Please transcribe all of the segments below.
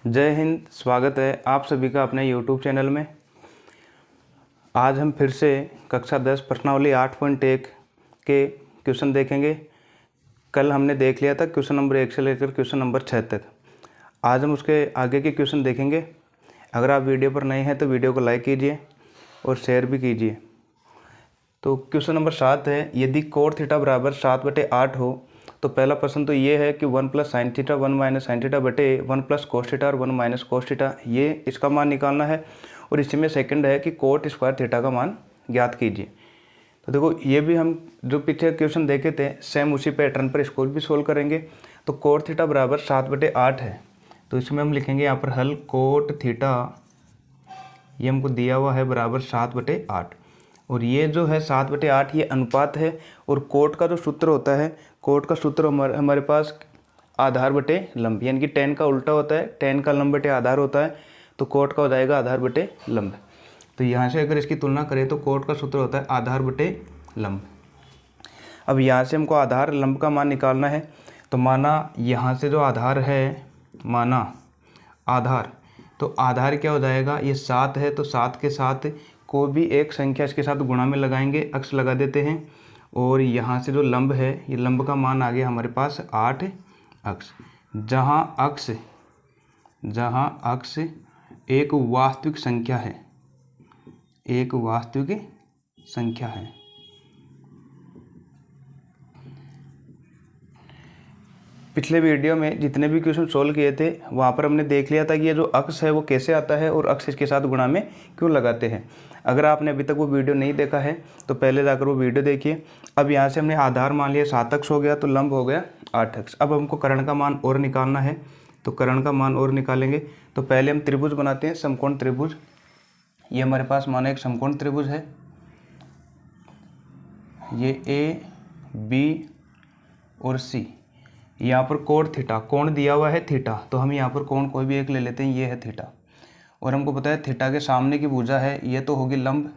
जय हिंद। स्वागत है आप सभी का अपने YouTube चैनल में। आज हम फिर से कक्षा 10 प्रश्नावली 8.1 के क्वेश्चन देखेंगे। कल हमने देख लिया था क्वेश्चन नंबर 1 से लेकर क्वेश्चन नंबर 6 तक। आज हम उसके आगे के क्वेश्चन देखेंगे। अगर आप वीडियो पर नए हैं तो वीडियो को लाइक कीजिए और शेयर भी कीजिए। तो क्वेश्चन नंबर 7 है, यदि कोट थीटा बराबर 7/8 हो तो पहला प्रश्न तो ये है कि 1 + sin थीटा 1 - sin थीटा बटे 1 + cos थीटा और 1 - cos थीटा, ये इसका मान निकालना है। और इसी में सेकंड है कि कोट स्क्वायर थीटा का मान ज्ञात कीजिए। तो देखो, ये भी हम जो पीछे क्वेश्चन देखे थे सेम उसी पैटर्न पर इसको भी सोल्व करेंगे। तो कोट थीटा बराबर 7/8 है, तो इसमें हम लिखेंगे यहाँ पर हल कोट थीटा, ये हमको दिया हुआ है बराबर 7/8। और ये जो है 7/8 ये अनुपात है। और कोट का जो सूत्र होता है, कोट का सूत्र हमारे पास आधार बटे लंब, यानी कि टेन का उल्टा होता है, टेन का लंब बटे आधार होता है, तो कोट का हो जाएगा आधार बटे लंब। तो यहाँ से अगर इसकी तुलना करें तो कोट का सूत्र होता है आधार बटे लंब। अब यहाँ से हमको आधार लंब का मान निकालना है। तो माना यहाँ से जो आधार है, माना आधार, तो आधार क्या हो जाएगा, ये 7 है, तो 7 के साथ कोई भी एक संख्या इसके साथ गुणा में लगाएंगे, अक्ष लगा देते हैं। और यहाँ से जो लंब है, ये लंब का मान आ गया हमारे पास 8 अक्ष, जहाँ अक्ष एक वास्तविक संख्या है, एक वास्तविक संख्या है। पिछले वीडियो में जितने भी क्वेश्चन सोल्व किए थे वहाँ पर हमने देख लिया था कि ये जो अक्ष है वो कैसे आता है और अक्ष इसके साथ गुणा में क्यों लगाते हैं। अगर आपने अभी तक वो वीडियो नहीं देखा है तो पहले जाकर वो वीडियो देखिए। अब यहाँ से हमने आधार मान लिया 7 अक्ष हो गया, तो लंब हो गया 8 अक्ष। अब हमको कर्ण का मान और निकालना है, तो कर्ण का मान और निकालेंगे। तो पहले हम त्रिभुज बनाते हैं, समकोण त्रिभुज। ये हमारे पास मानो एक समकोण त्रिभुज है, ये ए बी और सी। यहाँ पर कोण थीटा, कोण दिया हुआ है थीटा, तो हम यहाँ पर कोण कोई भी एक ले लेते हैं, ये है थीटा। और हमको पता है थीटा के सामने की भुजा है, ये तो होगी लंब,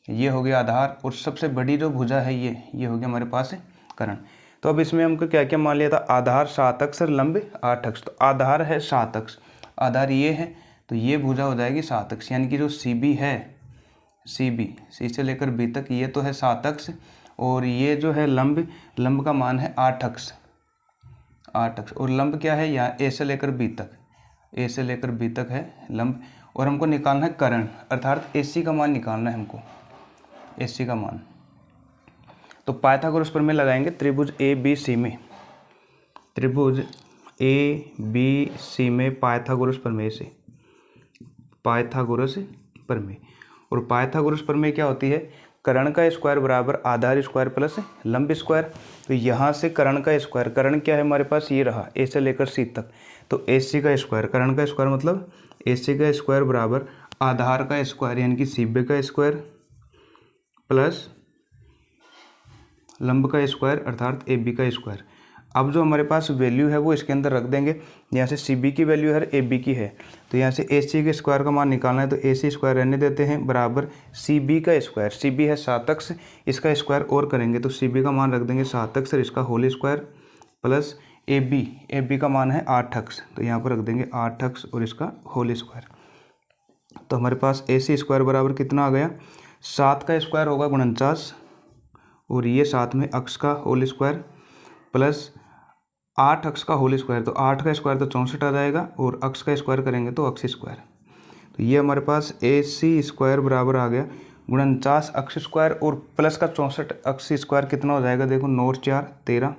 ये हो गया आधार, और सबसे बड़ी जो भुजा है ये हो गया हमारे पास कर्ण। तो अब इसमें हमको क्या क्या मान लिया था, आधार 7 अक्ष और लंब 8 अक्ष। तो आधार है 7 अक्ष, आधार ये है, तो ये भुजा हो जाएगी 7 अक्ष, यानी कि जो सी बी है, सी से लेकर बी तक, ये तो है 7 अक्ष। और ये जो है लंब का मान है 8 अक्ष, 8 अक्ष। और लंब क्या है, यहाँ ए से लेकर बी तक, ए से लेकर बी तक है लंब। और हमको निकालना है कर्ण, अर्थात AC का मान निकालना है हमको, AC का मान। तो पाइथागोरस प्रमेय लगाएंगे त्रिभुज ABC में, त्रिभुज ABC में पाइथागोरस प्रमेय से, पाइथागोरस प्रमेय। और पाइथागोरस प्रमेय क्या होती है, कर्ण का स्क्वायर बराबर आधार स्क्वायर प्लस लंब स्क्वायर। तो यहाँ से कर्ण का स्क्वायर, कर्ण क्या है हमारे पास, ये रहा ए से लेकर सी तक, तो AC का स्क्वायर, कर्ण का स्क्वायर मतलब AC का स्क्वायर बराबर आधार का स्क्वायर यानी कि CB का स्क्वायर प्लस लंब का स्क्वायर अर्थात AB का स्क्वायर। अब जो हमारे पास वैल्यू है वो इसके अंदर रख देंगे। यहाँ से CB की वैल्यू है, AB की है, तो यहाँ से AC के स्क्वायर का मान निकालना है, तो AC स्क्वायर रहने देते हैं बराबर CB का स्क्वायर। CB है 7 अक्ष, इसका स्क्वायर और करेंगे तो CB का मान रख देंगे 7 अक्ष और इसका होल स्क्वायर प्लस AB का मान है 8 अक्ष, तो यहाँ पर रख देंगे 8 अक्ष और इसका होल स्क्वायर। तो हमारे पास AC स्क्वायर बराबर कितना आ गया, 7 का स्क्वायर होगा 49, और ये साथ में अक्ष का होल स्क्वायर प्लस 8 अक्ष का होल स्क्वायर, तो 8 का स्क्वायर तो 64 आ जाएगा, और अक्ष का स्क्वायर करेंगे तो अक्ष स्क्वायर। तो ये हमारे पास AC स्क्वायर बराबर आ गया 49 अक्ष स्क्वायर और प्लस का 64 अक्ष स्क्वायर। कितना हो जाएगा, देखो 9 और 4 13,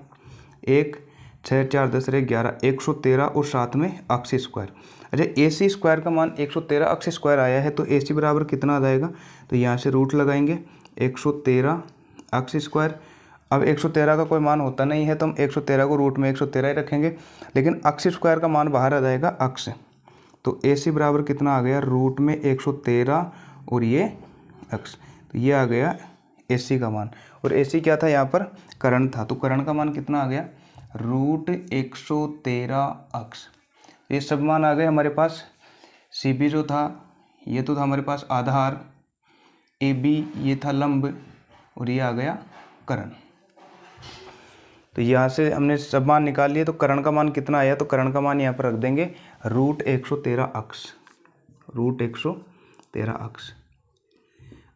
1 6 4 10 11, 113 और साथ में अक्ष स्क्वायर। अच्छा, AC स्क्वायर का मान 113 अक्ष स्क्वायर आया है, तो AC बराबर कितना आ जाएगा, तो यहाँ से रूट लगाएंगे 113 अक्ष स्क्वायर। अब 113 का कोई मान होता नहीं है, तो हम 113 को रूट में 113 ही रखेंगे, लेकिन अक्ष स्क्वायर का मान बाहर आ जाएगा अक्ष। तो AC बराबर कितना आ गया, रूट में 113 और ये अक्ष, तो ये आ गया AC का मान। और AC क्या था, यहाँ पर कर्ण था, तो कर्ण का मान कितना आ गया, रूट 113 अक्ष। ये सब मान आ गए हमारे पास। CB जो था ये तो था हमारे पास आधार, AB ये था लंब, और ये आ गया कर्ण। तो यहाँ से हमने सब मान निकाल लिए, तो कर्ण का मान कितना आया, तो कर्ण का मान यहाँ पर रख देंगे √113 √113।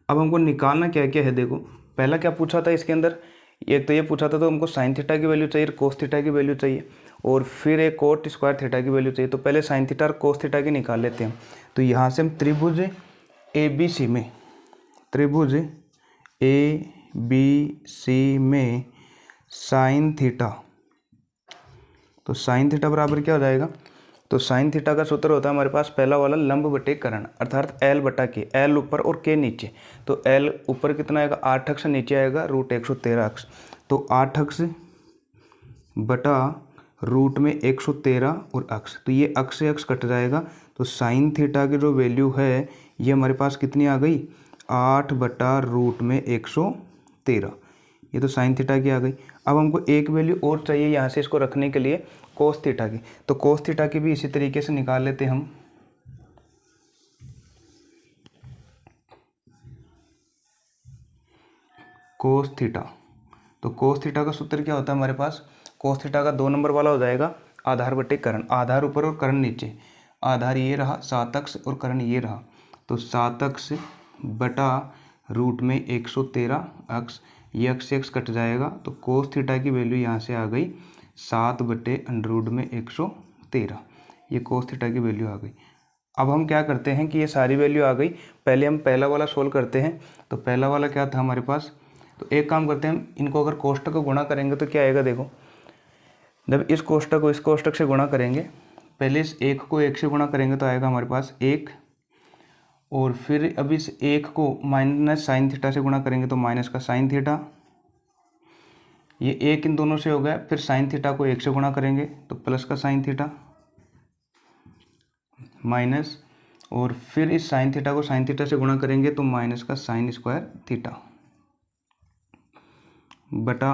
अब हमको निकालना क्या क्या है, देखो पहला क्या पूछा था इसके अंदर, एक तो ये पूछा था तो हमको साइन थीटा की वैल्यू चाहिए, कोस थीटा की वैल्यू चाहिए, और फिर एक कोट स्क्वायर थीटा की वैल्यू चाहिए। तो पहले साइन थीटा और कोस थीटा की निकाल लेते हैं। तो यहाँ से हम त्रिभुज ABC में, त्रिभुज ABC में साइन थीटा, तो साइन थीटा बराबर क्या हो जाएगा, तो साइन थीटा का सूत्र होता है हमारे पास पहला वाला लंब बटे कर्ण, अर्थात L बटा के, L ऊपर और K नीचे। तो L ऊपर कितना आएगा 8 अक्ष, नीचे आएगा √113 अक्ष। तो 8 अक्ष बटा रूट में 113 और अक्ष, तो ये अक्ष से अक्ष कट जाएगा। तो साइन थीटा की जो वैल्यू है ये हमारे पास कितनी आ गई, 8 बटा रूट में 113। ये तो साइन थीटा की आ गई। अब हमको एक वैल्यू और चाहिए यहाँ से इसको रखने के लिए, कोस थीटा की। तो कोस थीटा की भी इसी तरीके से निकाल लेते हैं हम। कोस थीटा, तो कोस थीटा का सूत्र क्या होता है हमारे पास, कोस थीटा का 2 नंबर वाला हो जाएगा आधार बटे कर्ण, आधार ऊपर और कर्ण नीचे। आधार ये रहा 7 अक्ष और कर्ण ये रहा, तो 7 अक्ष बटा रूट में 113 अक्ष, ये अक्ष से अक्ष कट जाएगा। तो कोस थीटा की वैल्यू यहाँ से आ गई 7 बटे √ में 113, ये कोस थीटा की वैल्यू आ गई। अब हम क्या करते हैं कि ये सारी वैल्यू आ गई, पहले हम पहला वाला सोल्व करते हैं। तो पहला वाला क्या था हमारे पास, तो एक काम करते हैं, इनको अगर कोष्टक को गुणा करेंगे तो क्या आएगा, देखो जब इस कोष्टक को इस कोष्टक से गुणा करेंगे, पहले इस 1 को 1 से गुणा करेंगे तो आएगा हमारे पास 1, और फिर अब इस 1 को माइनस साइन थीटा से गुणा करेंगे तो माइनस का साइन थीटा, ये 1 इन दोनों से हो गया। फिर साइन थीटा को 1 से गुणा करेंगे तो प्लस का साइन थीटा माइनस, और फिर इस साइन थीटा को साइन थीटा से गुणा करेंगे तो माइनस का साइन स्क्वायर थीटा बटा,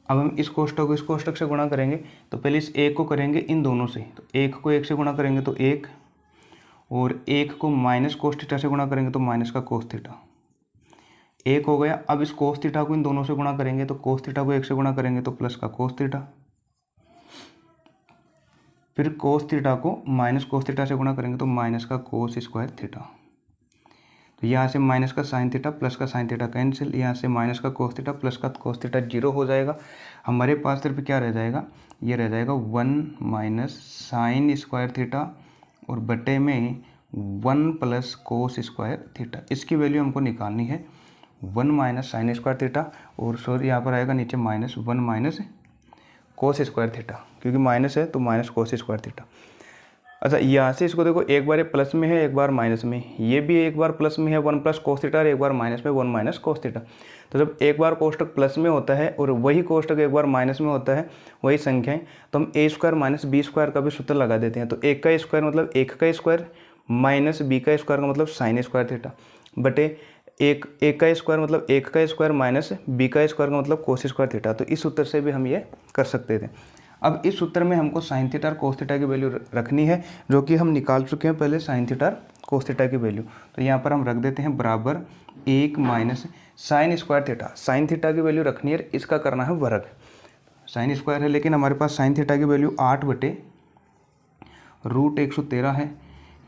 अब हम इस कोष्टक को इस कोष्टक से गुणा करेंगे तो पहले इस 1 को करेंगे इन दोनों से, तो 1 को 1 से गुणा करेंगे तो 1, और 1 को माइनस कोस थीटा से गुणा करेंगे तो माइनस का कोस थीटा, 1 हो गया। अब इस कोस थीटा को इन दोनों से गुणा करेंगे तो कोस थीटा को 1 से गुणा करेंगे तो प्लस का कोस थीटा, फिर कोस थीटा को माइनस कोस थीटा से गुणा करेंगे तो माइनस का कोस स्क्वायर थीटा। तो यहाँ से माइनस का साइन थीटा प्लस का साइन थीटा कैंसिल, यहाँ से माइनस का कोस थीटा प्लस का कोस थीटा 0 हो जाएगा। हमारे पास सिर्फ क्या रह जाएगा, ये रह जाएगा 1 माइनस साइन स्क्वायर थीटा और बटे में 1 प्लस कोस स्क्वायर थीटा। इसकी वैल्यू हमको निकालनी है 1 माइनस साइन स्क्वायर थीटा, और सॉरी यहाँ पर आएगा नीचे minus 1 minus cos square theta, क्योंकि माइनस है तो माइनस कोस स्क्वायर थीटा। अच्छा यहाँ से इसको देखो, एक बार ये प्लस में है एक बार माइनस में, ये भी एक बार प्लस में है 1 प्लस कोस थीटा और एक बार माइनस में 1 माइनस कोस थीटा। तो जब एक बार कोष्टक प्लस में होता है और वही कोष्टक एक बार माइनस में होता है, वही संख्याएं, तो हम a square minus b square का भी सूत्र लगा देते हैं। तो 1 का स्क्वायर मतलब 1 का स्क्वायर माइनस b का स्क्वायर का मतलब साइन स्क्वायर थीटा बटे 1 का स्क्वायर मतलब 1 का स्क्वायर माइनस b का स्क्वायर का मतलब कोस स्क्वायर थीटा। तो इस सूत्र से भी हम ये कर सकते थे। अब इस सूत्र में हमको साइन थीटा और कोस थीटा की वैल्यू रखनी है, जो कि हम निकाल चुके हैं पहले साइन थीटा और कोस थीटा की वैल्यू। तो यहाँ पर हम रख देते हैं बराबर 1 minus sine square theta. Sine theta की वैल्यू रखनी है, इसका करना है वर्ग। साइन स्क्वायर है लेकिन हमारे पास साइन थीटा की वैल्यू 8 बटे √113 है।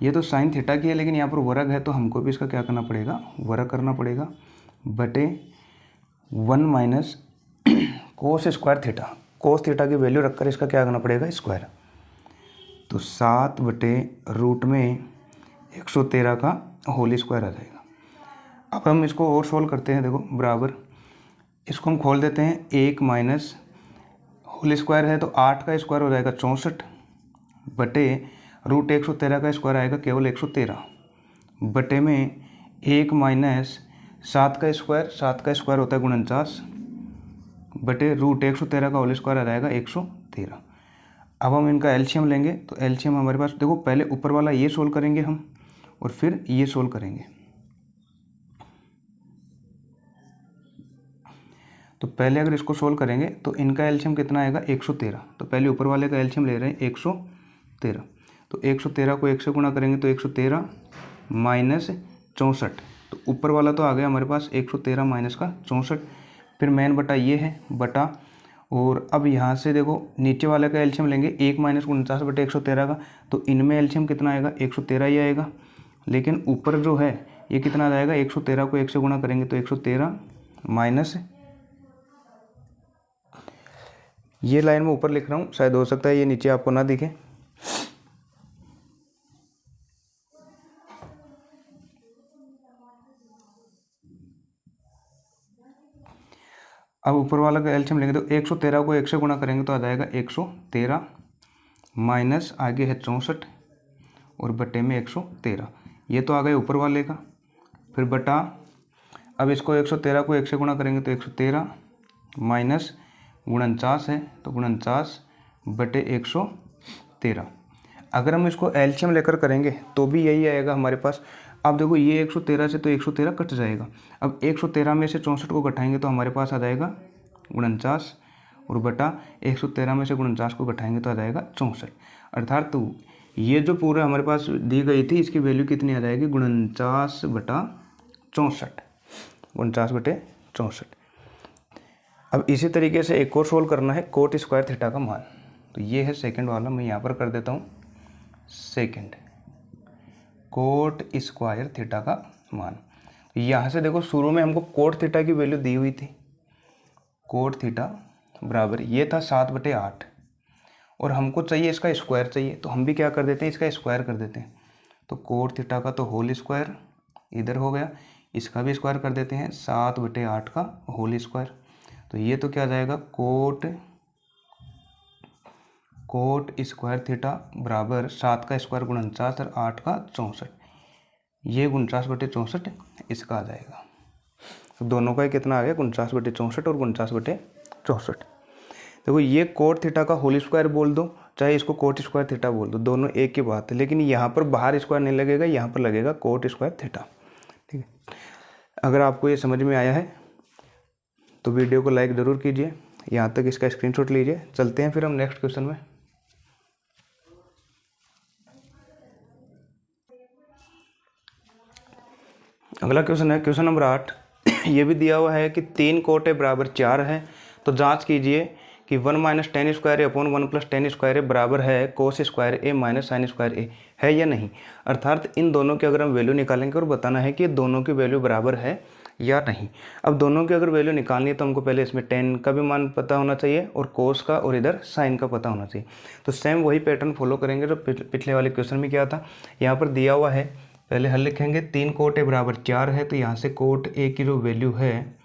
ये तो साइन थीटा की है लेकिन यहाँ पर वर्ग है, तो हमको भी इसका क्या करना पड़ेगा, वर्ग करना पड़ेगा बटे 1 minus cos square theta. Cos theta की वैल्यू रखकर इसका क्या करना पड़ेगा, स्क्वायर। तो 7 बटे रूट में 113 का होल स्क्वायर आ जाएगा। अब हम इसको और सोल्व करते हैं, देखो बराबर इसको हम खोल देते हैं, 1 माइनस होल स्क्वायर है तो 8 का स्क्वायर हो जाएगा 64 बटे √113 का स्क्वायर आएगा केवल 113 बटे में 1 माइनस 7 का स्क्वायर होता है 49 बटे √113 का होल स्क्वायर आ जाएगा 113। अब हम इनका एलसीएम लेंगे, तो एलसीएम हमारे पास देखो, पहले ऊपर वाला ये सोल्व करेंगे हम और फिर ये सोल्व करेंगे। तो पहले अगर इसको सोल्व करेंगे तो इनका एलसीएम कितना आएगा 113। तो पहले ऊपर वाले का एलसीएम ले रहे हैं 113, तो 113 को 1 से गुणा करेंगे तो 113 माइनस 64, तो ऊपर वाला तो आ गया हमारे पास 113 माइनस का 64, फिर मेन बटा ये है बटा, और अब यहाँ से देखो नीचे वाले का एलसीएम लेंगे 1 - 49/113 का, तो इनमें एलसीएम कितना आएगा 113 ही आएगा। लेकिन ऊपर जो है ये कितना आ जाएगा 113 को 1 से गुणा करेंगे तो 113 माइनस, ये लाइन में ऊपर लिख रहा हूँ, शायद हो सकता है ये नीचे आपको ना दिखे। अब ऊपर वाला का एलसीएम लेंगे तो 113 को 1 से गुणा करेंगे तो आ जाएगा 113 माइनस आगे है 64 और बटे में 113, ये तो आ गए ऊपर वाले का। फिर बटा, अब इसको 113 को 1 से गुणा करेंगे तो 113 माइनस 49 है तो 49 बटे 113। अगर हम इसको एलसीएम लेकर करेंगे तो भी यही आएगा हमारे पास। अब देखो ये 113 से तो 113 कट जाएगा। अब 113 में से 64 को घटाएंगे तो हमारे पास आ जाएगा 49 और बटा 113 में से 49 को घटाएंगे तो आ जाएगा 64। अर्थात तो ये जो पूरा हमारे पास दी गई थी इसकी वैल्यू कितनी आ जाएगी 49 बटा 64, 49 बटे 64। अब इसी तरीके से एक और सोल्व करना है कोट स्क्वायर थीटा का मान। तो ये है सेकंड वाला, मैं यहाँ पर कर देता हूँ सेकंड, कोट स्क्वायर थीटा का मान। यहाँ से देखो शुरू में हमको कोट थीटा की वैल्यू दी हुई थी, कोट थीटा बराबर ये था 7/8 और हमको चाहिए इसका स्क्वायर चाहिए, तो हम भी क्या कर देते हैं इसका स्क्वायर कर देते हैं। तो कोट थीटा का तो होल स्क्वायर इधर हो गया, इसका भी स्क्वायर कर देते हैं 7/8 का होल स्क्वायर। तो ये तो क्या आ जाएगा कोट स्क्वायर थीटा बराबर 7 का स्क्वायर 49 और 8 का 64, ये 49/64 इसका आ जाएगा। तो दोनों का ही कितना आ गया 49/64 और 49/64। देखो ये कोट थीटा का होल स्क्वायर बोल दो चाहे इसको कोट स्क्वायर थीटा बोल दो, दोनों एक ही बात है। लेकिन यहाँ पर बाहर स्क्वायर नहीं लगेगा, यहाँ पर लगेगा कोट स्क्वायर थीटा। ठीक है, अगर आपको ये समझ में आया है तो वीडियो को लाइक ज़रूर कीजिए, यहाँ तक इसका स्क्रीनशॉट लीजिए। चलते हैं फिर हम नेक्स्ट क्वेश्चन में। अगला क्वेश्चन है क्वेश्चन नंबर 8। ये भी दिया हुआ है कि 3 कोट ए बराबर 4 है, तो जांच कीजिए कि 1 - tan स्क्वायर ए अपॉन 1 + tan स्क्वायर ए बराबर है कोस स्क्वायर ए माइनस साइन स्क्वायर ए है या नहीं। अर्थात इन दोनों की अगर हम वैल्यू निकालेंगे और बताना है कि दोनों की वैल्यू बराबर है या नहीं। अब दोनों की अगर वैल्यू निकालनी है तो हमको पहले इसमें tan का भी मान पता होना चाहिए और कोस का और इधर साइन का पता होना चाहिए। तो सेम वही पैटर्न फॉलो करेंगे जो पिछले वाले क्वेश्चन में किया था। यहाँ पर दिया हुआ है, पहले हल लिखेंगे 3 कोट ए बराबर 4 है, तो यहाँ से कोट ए की जो वैल्यू है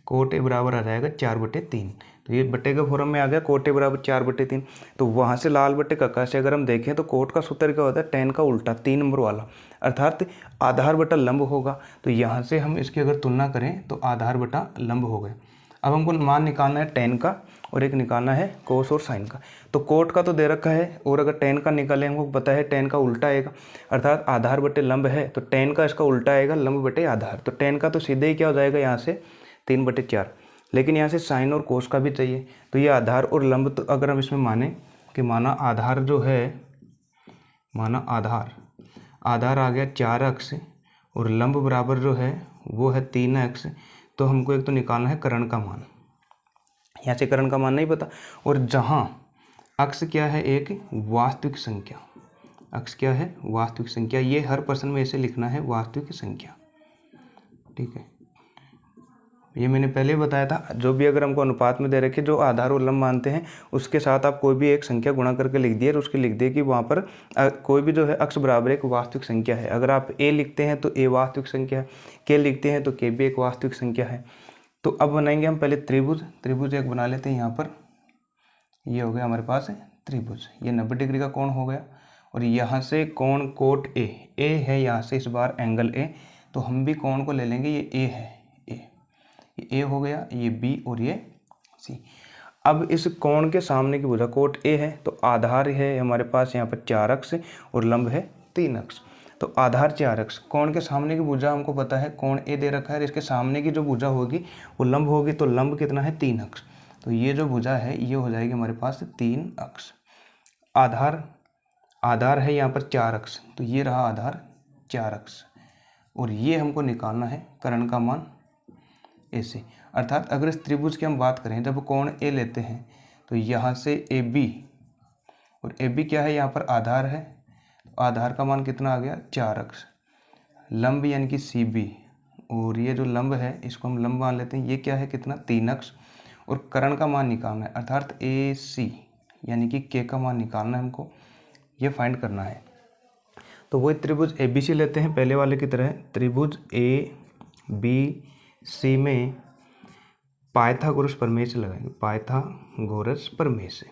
कोट ए बराबर आ जाएगा 4/3। तो ये बटे के फॉर्म में आ गया कोट ए बराबर 4/3। तो वहाँ से लाल बटे कक्का से अगर हम देखें तो कोट का सूत्र क्या होता है tan का उल्टा 3 नंबर वाला, अर्थात आधार बटा लंब होगा। तो यहाँ से हम इसकी अगर तुलना करें तो आधार बटा लंब हो गए। अब हमको मान निकालना है tan का और एक निकालना है कोस और साइन का। तो कोट का तो दे रखा है और अगर tan का निकाले हमको पता है tan का उल्टा आएगा, अर्थात आधार बटे लंब है तो tan का इसका उल्टा आएगा लंब बटे आधार। तो tan का तो सीधे ही क्या हो जाएगा यहाँ से 3/4, लेकिन यहाँ से साइन और कोस का भी चाहिए। तो ये आधार और लंब, तो अगर हम इसमें माने कि माना आधार जो है, माना आधार आ गया 4 अक्ष और लंब बराबर जो है वो है 3 अक्ष, तो हमको एक तो निकालना है कर्ण का मान। यहाँ से कर्ण का मान नहीं पता, और जहाँ अक्ष क्या है एक वास्तविक संख्या, अक्ष क्या है वास्तविक संख्या, ये हर प्रश्न में ऐसे लिखना है वास्तविक संख्या। ठीक है, ये मैंने पहले बताया था। जो भी अगर हमको अनुपात में दे रखे जो आधार और लंब मानते हैं उसके साथ आप कोई भी एक संख्या गुणा करके लिख दिए और उसकी लिख दिए कि वहाँ पर कोई भी जो है अक्ष बराबर एक वास्तविक संख्या है। अगर आप ए लिखते हैं तो ए वास्तविक संख्या है, के लिखते हैं तो के भी एक वास्तविक संख्या है। तो अब बनाएंगे हम पहले त्रिभुज एक बना लेते हैं। यहाँ पर ये हो गया हमारे पास त्रिभुज, ये 90 डिग्री का कोण हो गया और यहाँ से कोण कोट ए है, यहाँ से इस बार एंगल ए, तो हम भी कोण को ले लेंगे, ये ए है, ए हो गया, ये बी और ये सी। अब इस कोण के सामने की भुजा कोट ए है तो आधार है हमारे पास यहाँ पर 4 अक्ष और लंब है 3 अक्ष। तो आधार 4 अक्ष, कोण के सामने की भुजा हमको पता है कोण ए दे रखा है, इसके सामने की जो भुजा होगी वो लंब होगी, तो लंब कितना है 3 अक्ष। तो ये जो भुजा है ये हो जाएगी हमारे पास 3 अक्ष। आधार है यहाँ पर 4 अक्ष, तो ये रहा आधार 4 अक्ष और ये हमको निकालना है कर्ण का मान ऐसे। अर्थात अगर इस त्रिभुज की हम बात करें, जब कोण ए लेते हैं तो यहाँ से ए बी, और ए बी क्या है, यहाँ पर आधार है, तो आधार का मान कितना आ गया 4x। लंब यानी कि सी बी, और ये जो लंब है इसको हम लंब मान लेते हैं, ये क्या है कितना 3x, और कर्ण का मान निकालना है अर्थात ए सी यानी कि के का मान निकालना है हमको, ये फाइंड करना है। तो वही त्रिभुज ए बी सी लेते हैं पहले वाले की तरह। त्रिभुज ए बी सी में पाइथागोरस प्रमेय से लगाएंगे, पाइथागोरस प्रमेय से।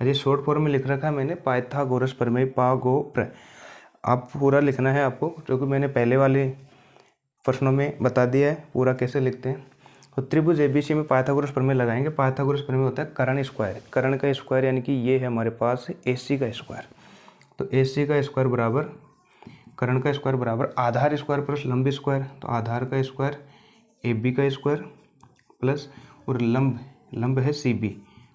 अरे शॉर्ट फॉर्म में लिख रखा है मैंने पाइथागोरस प्रमेय, अब पूरा लिखना है आपको, क्योंकि मैंने पहले वाले प्रश्नों में बता दिया है पूरा कैसे लिखते हैं। तो त्रिभुज एबीसी में पाइथागोरस प्रमेय लगाएंगे। पाइथागोरस प्रमेय होता है कर्ण स्क्वायर, कर्ण का स्क्वायर यानी कि ये है हमारे पास एसी का स्क्वायर। तो एसी का स्क्वायर बराबर कर्ण का स्क्वायर बराबर आधार स्क्वायर प्लस लंब स्क्वायर, तो आधार का स्क्वायर ए बी का स्क्वायर प्लस और लंब है सी बी,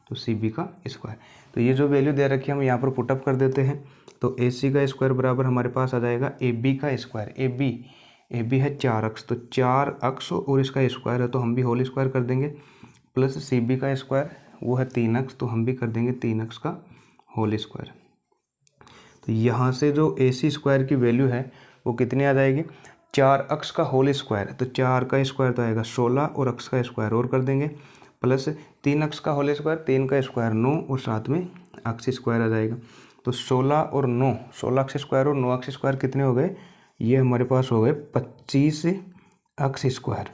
तो सी बी का स्क्वायर। तो ये जो वैल्यू दे रखी है हम यहाँ पर पुटअप कर देते हैं। तो ए सी का स्क्वायर बराबर हमारे पास आ जाएगा ए बी का स्क्वायर, ए बी है 4x, तो 4x और इसका स्क्वायर है तो हम भी होल स्क्वायर कर देंगे, प्लस सी बी का स्क्वायर वो है 3x, तो हम भी कर देंगे 3x का होल स्क्वायर। तो यहाँ से जो ए सी स्क्वायर की वैल्यू है वो कितनी आ जाएगी 4x का होल स्क्वायर, तो 4 का स्क्वायर तो आएगा 16 और x का स्क्वायर और कर देंगे, प्लस 3x का होल स्क्वायर, 3 का स्क्वायर 9 और साथ में x स्क्वायर आ जाएगा। तो 16 और 9, 16x स्क्वायर और 9x स्क्वायर कितने हो गए, ये हमारे पास हो गए 25x स्क्वायर।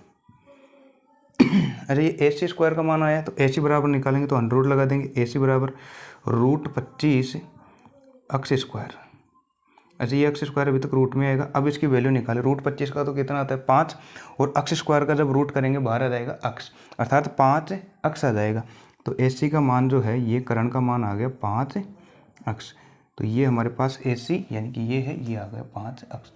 अरे ये ए सी स्क्वायर का मान आया, तो ए सी बराबर निकालेंगे तो अंडर रूट लगा देंगे, ए सी बराबर √25x स्क्वायर। अच्छा ये x स्क्वायर अभी तक रूट में आएगा, अब इसकी वैल्यू निकालें। √25 का तो कितना आता है 5, और x स्क्वायर का जब रूट करेंगे बाहर आ जाएगा x, अर्थात 5x आ जाएगा। तो ए सी का मान जो है ये कर्ण का मान आ गया 5x, तो ये हमारे पास ए सी यानी कि ये है, ये आ गया 5x।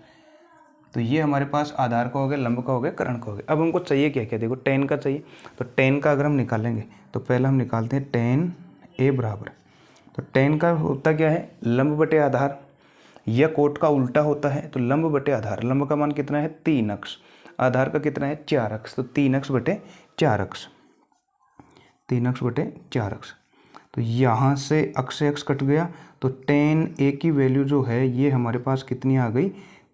तो ये हमारे पास आधार का हो गया, लंब का हो गया, कर्ण का हो गया। अब हमको चाहिए क्या क्या, देखो tan का चाहिए, तो tan का अगर हम निकालेंगे तो पहले हम निकालते हैं tan a बराबर, तो tan का होता क्या है लंब बटे आधार, यह कोट का उल्टा होता है, तो लंब बटे आधार, लंब का मान कितना है 3x, आधार का कितना है 4x, तो 3x बटे 4x, 3x बटे 4x। तो यहाँ से x से x कट गया, तो tan a की वैल्यू जो है ये हमारे पास कितनी आ गई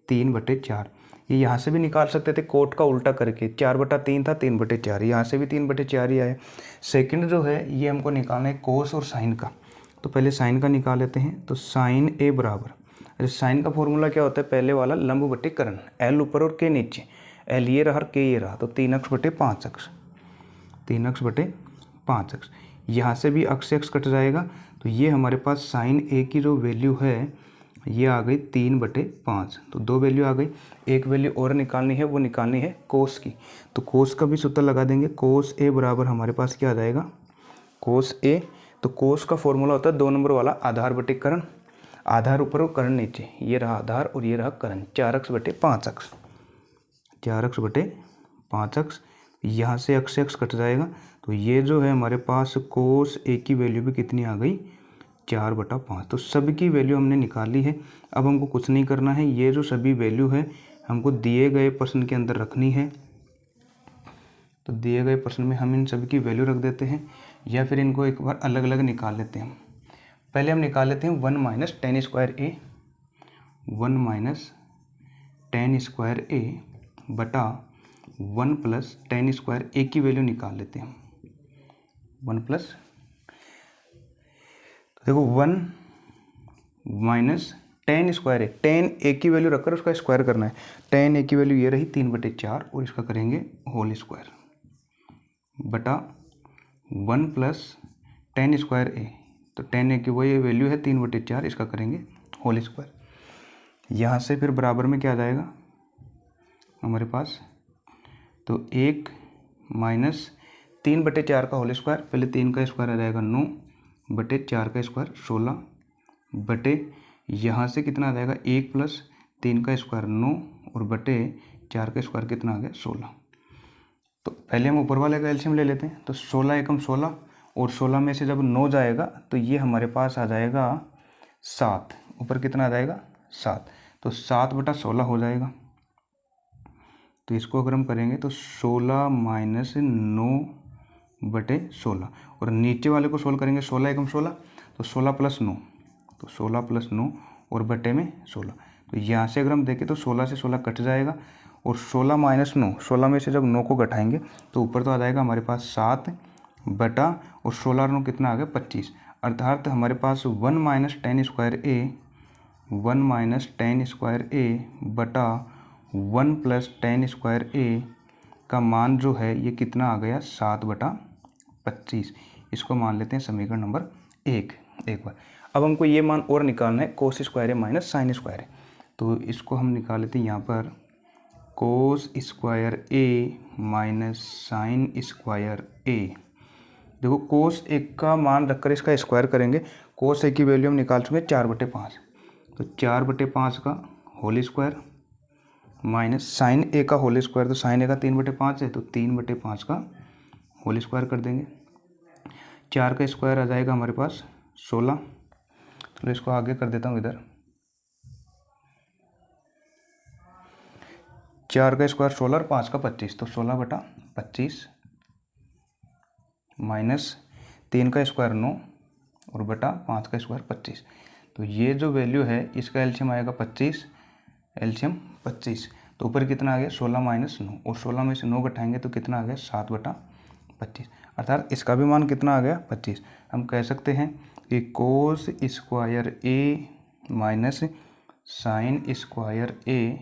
3/4। ये यहाँ से भी निकाल सकते थे कोट का उल्टा करके, 4/3 था 3/4, यहाँ से भी 3/4 ही आया। सेकंड जो है ये हमको निकालना है कोस और साइन का, तो पहले साइन का निकाल लेते हैं। तो साइन ए बराबर, अरे साइन का फॉर्मूला क्या होता है पहले वाला लंब बटे कर्ण, एल ऊपर और के नीचे, एल ये रहा और के ये रहा, तो 3x बटे 5x, 3x बटे 5x। यहाँ से भी x से x कट जाएगा, तो ये हमारे पास साइन ए की जो वैल्यू है ये आ गई 3/5, तो दो वैल्यू आ गई। एक वैल्यू और निकालनी है, वो निकालनी है कोस की, तो कोस का भी सूत्र लगा देंगे। कोस ए बराबर हमारे पास क्या आ जाएगा कोस ए, तो कोस का फॉर्मूला होता है 2 नंबर वाला आधार बटे कर्ण, आधार ऊपर और कर्ण नीचे, ये रहा आधार और ये रहा कर्ण, 4x बटे 5x, 4x बटे 5x। यहाँ से x से x कट जाएगा, तो ये जो है हमारे पास कोस ए की वैल्यू भी कितनी आ गई 4/5। तो सभी की वैल्यू हमने निकाल ली है। अब हमको कुछ नहीं करना है, ये जो सभी वैल्यू है हमको दिए गए प्रश्न के अंदर रखनी है। तो दिए गए प्रश्न में हम इन सभी की वैल्यू रख देते हैं, या फिर इनको एक बार अलग अलग निकाल लेते हैं। पहले हम निकाल लेते हैं 1 - tan स्क्वायर ए, 1 - tan स्क्वायर ए बटा 1 + tan स्क्वायर ए की वैल्यू निकाल लेते हैं। 1 + देखो 1 - tan स्क्वायर ए, tan ए की वैल्यू रखकर उसका स्क्वायर करना है। tan ए की वैल्यू ये रही 3/4, और इसका करेंगे होल स्क्वायर बटा 1 + tan स्क्वायर ए, तो tan ए की वही वैल्यू है 3/4, इसका करेंगे होल स्क्वायर। यहाँ से फिर बराबर में क्या आ जाएगा हमारे पास, तो 1 - 3/4 का होल स्क्वायर, पहले 3 का स्क्वायर आ जाएगा 9 बटे 4 का स्क्वायर 16 बटे, यहाँ से कितना आ जाएगा 1 + 3 का स्क्वायर 9 और बटे 4 का स्क्वायर कितना आ गया 16। तो पहले हम ऊपर वाले का एलसीएम ले लेते हैं, तो 16 एकम 16, और 16 में से जब 9 जाएगा तो ये हमारे पास आ जाएगा 7, ऊपर कितना आ जाएगा 7, तो 7/16 हो जाएगा। तो इसको अगर हम करेंगे तो 16 - 9 बटे 16 और नीचे वाले को सोल्व करेंगे 16 एकम 16 तो 16 प्लस 9 तो 16 प्लस 9 और बटे में 16। तो यहाँ से अगर हम देखें तो 16 से 16 कट जाएगा और 16 माइनस 9, 16 में से जब 9 को घटाएंगे तो ऊपर तो आ जाएगा हमारे पास 7 बटा और 16 और 9 कितना आ गया 25। अर्थात हमारे पास 1 माइनस टेन स्क्वायर ए 1 माइनस टेन स्क्वायर ए बटा 1 प्लस टेन स्क्वायर ए का मान जो है ये कितना आ गया 7 बटा 25। इसको मान लेते हैं समीकरण नंबर 1 एक बार। अब हमको ये मान और निकालना है कोस स्क्वायर ए माइनस साइन स्क्वायर ए। तो इसको हम निकाल लेते हैं यहाँ पर कोस स्क्वायर ए माइनस साइन स्क्वायर ए। देखो कोस एक का मान रखकर इसका स्क्वायर करेंगे। कोस ए की वैल्यू हम निकाल चुके हैं 4/5 तो 4/5 का होल स्क्वायर माइनस साइन ए का होल स्क्वायर, तो साइन ए का 3/5 है तो 3/5 का होल स्क्वायर कर देंगे। 4 का स्क्वायर आ जाएगा हमारे पास 16। तो इसको आगे कर देता हूँ इधर। 4 का स्क्वायर 16 और 5 का 25 तो 16/25 माइनस 3 का स्क्वायर 9 और बटा 5 का स्क्वायर 25। तो ये जो वैल्यू है इसका एलसीएम आएगा 25, एलसीएम 25। तो ऊपर कितना आ गया 16 माइनस 9 और 16 में से 9 घटाएंगे तो कितना आ गया 7/25। अर्थात इसका भी मान कितना आ गया 25। हम कह सकते हैं कि कोस स्क्वायर ए माइनस साइन स्क्वायर ए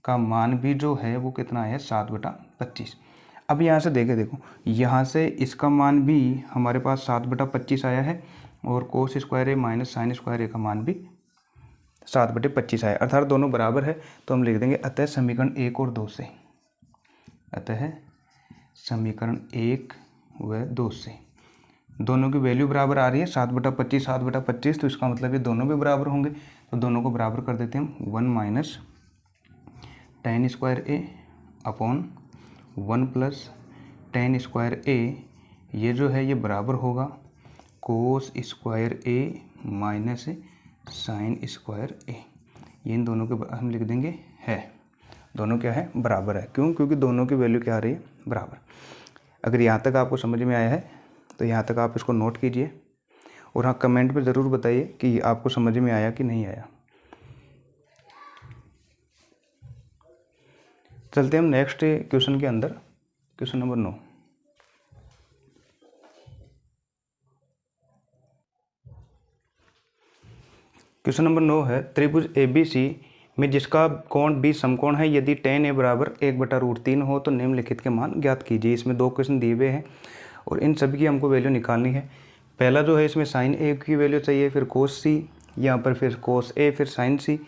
का मान भी जो है वो कितना है 7/25। अब यहाँ से देखो यहाँ से इसका मान भी हमारे पास 7/25 आया है और कोस स्क्वायर ए माइनस साइन स्क्वायर ए का मान भी 7/25 आया, अर्थात दोनों बराबर है। तो हम लिख देंगे अतः समीकरण 1 और 2 से, अतः समीकरण 1 व 2 से दोनों की वैल्यू बराबर आ रही है 7/25 7/25, तो इसका मतलब ये दोनों भी बराबर होंगे। तो दोनों को बराबर कर देते हैं हम 1 माइनस टेन स्क्वायर ए अपॉन 1 प्लस टेन स्क्वायर ए, ये जो है ये बराबर होगा कोस स्क्वायर ए माइनस साइन स्क्वायर ए। ये इन दोनों के हम लिख देंगे है, दोनों क्या है बराबर है। क्यों? क्योंकि दोनों की वैल्यू क्या आ रही है बराबर। अगर यहाँ तक आपको समझ में आया है तो यहाँ तक आप इसको नोट कीजिए और हाँ कमेंट पे ज़रूर बताइए कि आपको समझ में आया कि नहीं आया। चलते हम नेक्स्ट क्वेश्चन के अंदर, क्वेश्चन नंबर 9। क्वेश्चन नंबर 9 है त्रिभुज ABC में जिसका कोण B समकोण है, यदि tan A बराबर 1/√3 हो तो निम्नलिखित के मान ज्ञात कीजिए। इसमें 2 क्वेश्चन दिए हुए हैं और इन सभी की हमको वैल्यू निकालनी है। पहला जो है इसमें साइन A की वैल्यू चाहिए, फिर कोस C, यहाँ पर फिर कोस A, फिर साइन C,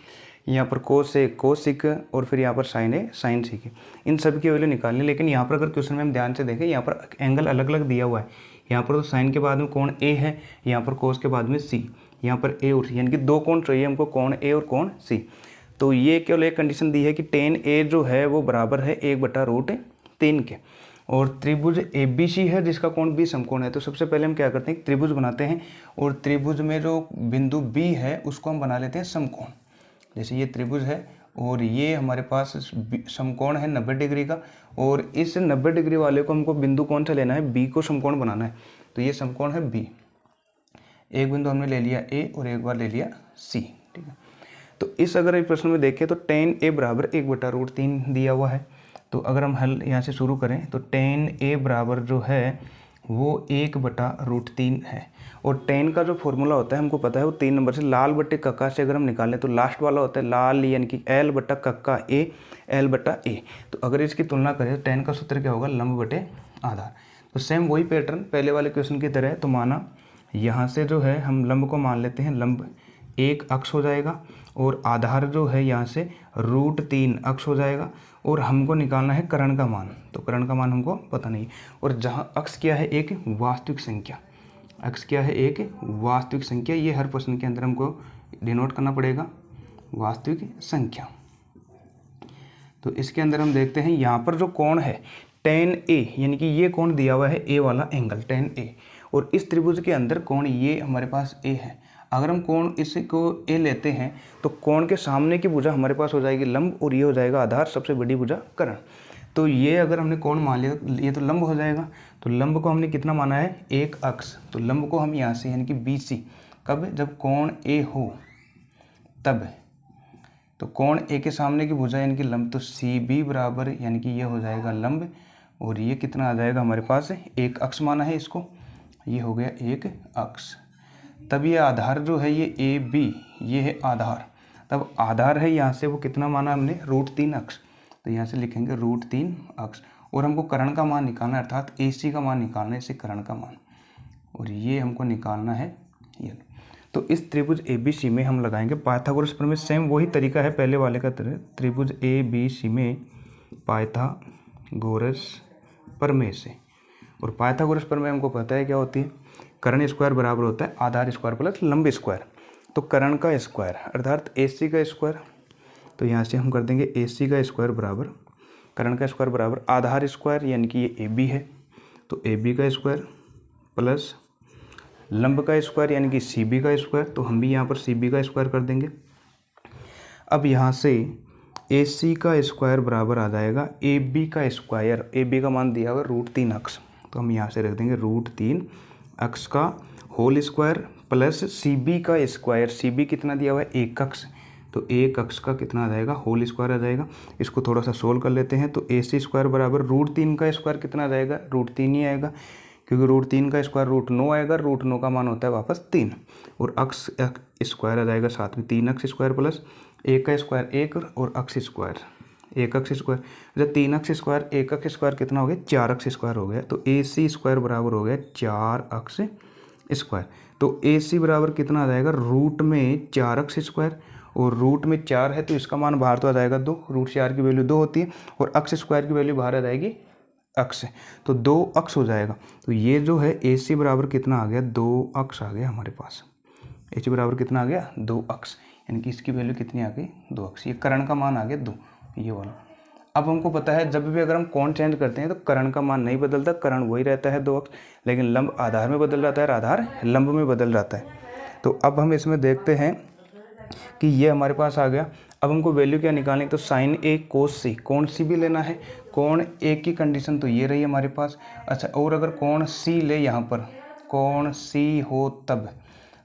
यहाँ पर कोस A कोस सिक और फिर यहाँ पर साइन A साइन C की, इन सभी की वैल्यू निकालनी। लेकिन यहाँ पर अगर क्वेश्चन में हम ध्यान से देखें यहाँ पर एंगल अलग अलग दिया हुआ है। यहाँ पर तो साइन के बाद में कोण A है, यहाँ पर कोस के बाद में C, यहाँ पर A और C, यानी कि 2 कोण चाहिए हमको, कोण A और कोण C। तो ये केवल एक कंडीशन दी है कि tan A जो है वो बराबर है 1/√3 के और त्रिभुज ABC है जिसका कोण B समकोण है। तो सबसे पहले हम क्या करते हैं त्रिभुज बनाते हैं और त्रिभुज में जो बिंदु B है उसको हम बना लेते हैं समकोण। जैसे ये त्रिभुज है और ये हमारे पास समकोण है 90 डिग्री का और इस 90 डिग्री वाले को हमको बिंदु कौन सा लेना है, B को समकोण बनाना है। तो ये समकोण है B। एक बिंदु हमने ले लिया A और एक बार ले लिया C, ठीक है। तो इस अगर इस प्रश्न में देखें तो tan A बराबर 1/√3 दिया हुआ है। तो अगर हम हल यहाँ से शुरू करें तो tan A बराबर जो है वो 1/√3 है और tan का जो फॉर्मूला होता है हमको पता है वो 3 नंबर से लाल बट्टे कक्का से अगर हम निकालें तो लास्ट वाला होता है लाल, यानी कि L बट्टा कक्का A, L बट्टा A। तो अगर इसकी तुलना करें तो tan का सूत्र क्या होगा लंब बटे आधार। तो सेम वही पैटर्न पहले वाले क्वेश्चन की तरह है। तो माना यहाँ से जो है हम लंब को मान लेते हैं, लंब 1 अक्ष हो जाएगा और आधार जो है यहाँ से √3 अक्ष हो जाएगा और हमको निकालना है कर्ण का मान। तो कर्ण का मान हमको पता नहीं और जहाँ अक्ष क्या है एक वास्तविक संख्या, अक्ष क्या है एक वास्तविक संख्या, ये हर प्रश्न के अंदर हमको डिनोट करना पड़ेगा वास्तविक संख्या। तो इसके अंदर हम देखते हैं यहाँ पर जो कोण है tan A, यानी कि ये कोण दिया हुआ है A वाला एंगल tan A और इस त्रिभुज के अंदर कोण ये हमारे पास A है। अगर हम कोण इसको A लेते हैं तो कोण के सामने की भुजा हमारे पास हो जाएगी लंब और ये हो जाएगा आधार, सबसे बड़ी भुजा कर्ण। तो ये अगर हमने कोण मान लिया ये तो लंब हो जाएगा। तो लंब को हमने कितना माना है, एक अक्ष। तो लंब को हम यहाँ से यानी कि BC, कब, जब कोण A हो तब। तो कोण A के सामने की भुजा यानी कि लंब, तो CB बराबर यानी कि ये हो जाएगा लंब, और ये कितना आ जाएगा हमारे पास, एक अक्ष माना है इसको, ये हो गया एक अक्ष। तब ये आधार जो है ये AB, ये है आधार। तब आधार है यहाँ से वो कितना माना हमने, √3 अक्ष। तो यहाँ से लिखेंगे √3 अक्ष। और हमको कर्ण का मान निकालना है, अर्थात AC का मान निकालना है, इसे कर्ण का मान, और ये हमको निकालना है ये। तो इस त्रिभुज ABC में हम लगाएंगे पाइथागोरस प्रमेय। सेम वही तरीका है पहले वाले का, त्रिभुज ABC में पाइथागोरस प्रमेय से। और पाइथागोरस प्रमेय हमको पता है क्या होती है, कर्ण स्क्वायर बराबर होता है आधार स्क्वायर प्लस लंब स्क्वायर। तो कर्ण का स्क्वायर अर्थात AC का स्क्वायर, तो यहाँ से हम कर देंगे AC का स्क्वायर बराबर कर्ण का स्क्वायर बराबर आधार स्क्वायर, यानी कि ये AB है तो AB का स्क्वायर प्लस लंब का स्क्वायर यानी कि CB का स्क्वायर, तो हम भी यहाँ पर CB का स्क्वायर कर देंगे। अब यहाँ से AC का स्क्वायर बराबर आ जाएगा AB का स्क्वायर, AB का मान दिया हुआ √3 अक्ष, तो हम यहाँ से रख देंगे √3 अक्ष का होल स्क्वायर प्लस CB का स्क्वायर। CB कितना दिया हुआ है, एक अक्ष, तो एक अक्ष का कितना आ जाएगा, होल स्क्वायर आ जाएगा। इसको थोड़ा सा सोल्व कर लेते हैं, तो AC स्क्वायर बराबर √3 का स्क्वायर कितना आ जाएगा, √3 ही आएगा, क्योंकि √3 का स्क्वायर √9 आएगा, √9 का मान होता है वापस 3, और अक्ष स्क्वायर आ जाएगा साथ में 3 अक्ष स्क्वायर प्लस एक का स्क्वायर एक और अक्ष स्क्वायर एक अक्ष स्क्वायर। जब 3 अक्ष स्क्वायर एक अक्ष स्क्वायर कितना हो गया, 4 अक्ष स्क्वायर हो गया। तो AC स्क्वायर बराबर हो गया 4 अक्ष स्क्वायर। तो AC बराबर कितना आ जाएगा, रूट में 4 अक्ष स्क्वायर, और रूट में 4 है तो इसका मान बाहर तो आ जाएगा 2, √4 की वैल्यू 2 होती है, और अक्ष स्क्वायर की वैल्यू बाहर आ जाएगी अक्ष, तो 2 अक्ष हो जाएगा। तो ये जो है AC बराबर कितना आ गया, 2 अक्ष आ गया हमारे पास। AC बराबर कितना आ गया, 2 अक्ष, यानी कि इसकी वैल्यू कितनी आ गई, 2 अक्ष। ये कर्ण का मान आ गया 2, ये वाला। अब हमको पता है जब भी अगर हम कोण चेंज करते हैं तो कर्ण का मान नहीं बदलता, कर्ण वही रहता है 2 अक्ष, लेकिन लंब आधार में बदल जाता है और आधार लंब में बदल जाता है। तो अब हम इसमें देखते हैं कि ये हमारे पास आ गया। अब हमको वैल्यू क्या निकालनी है, तो sin A cos C, कोण C भी लेना है। कोण A की कंडीशन तो ये रही हमारे पास। अच्छा, और अगर कोण C ले, यहाँ पर कोण C हो तब,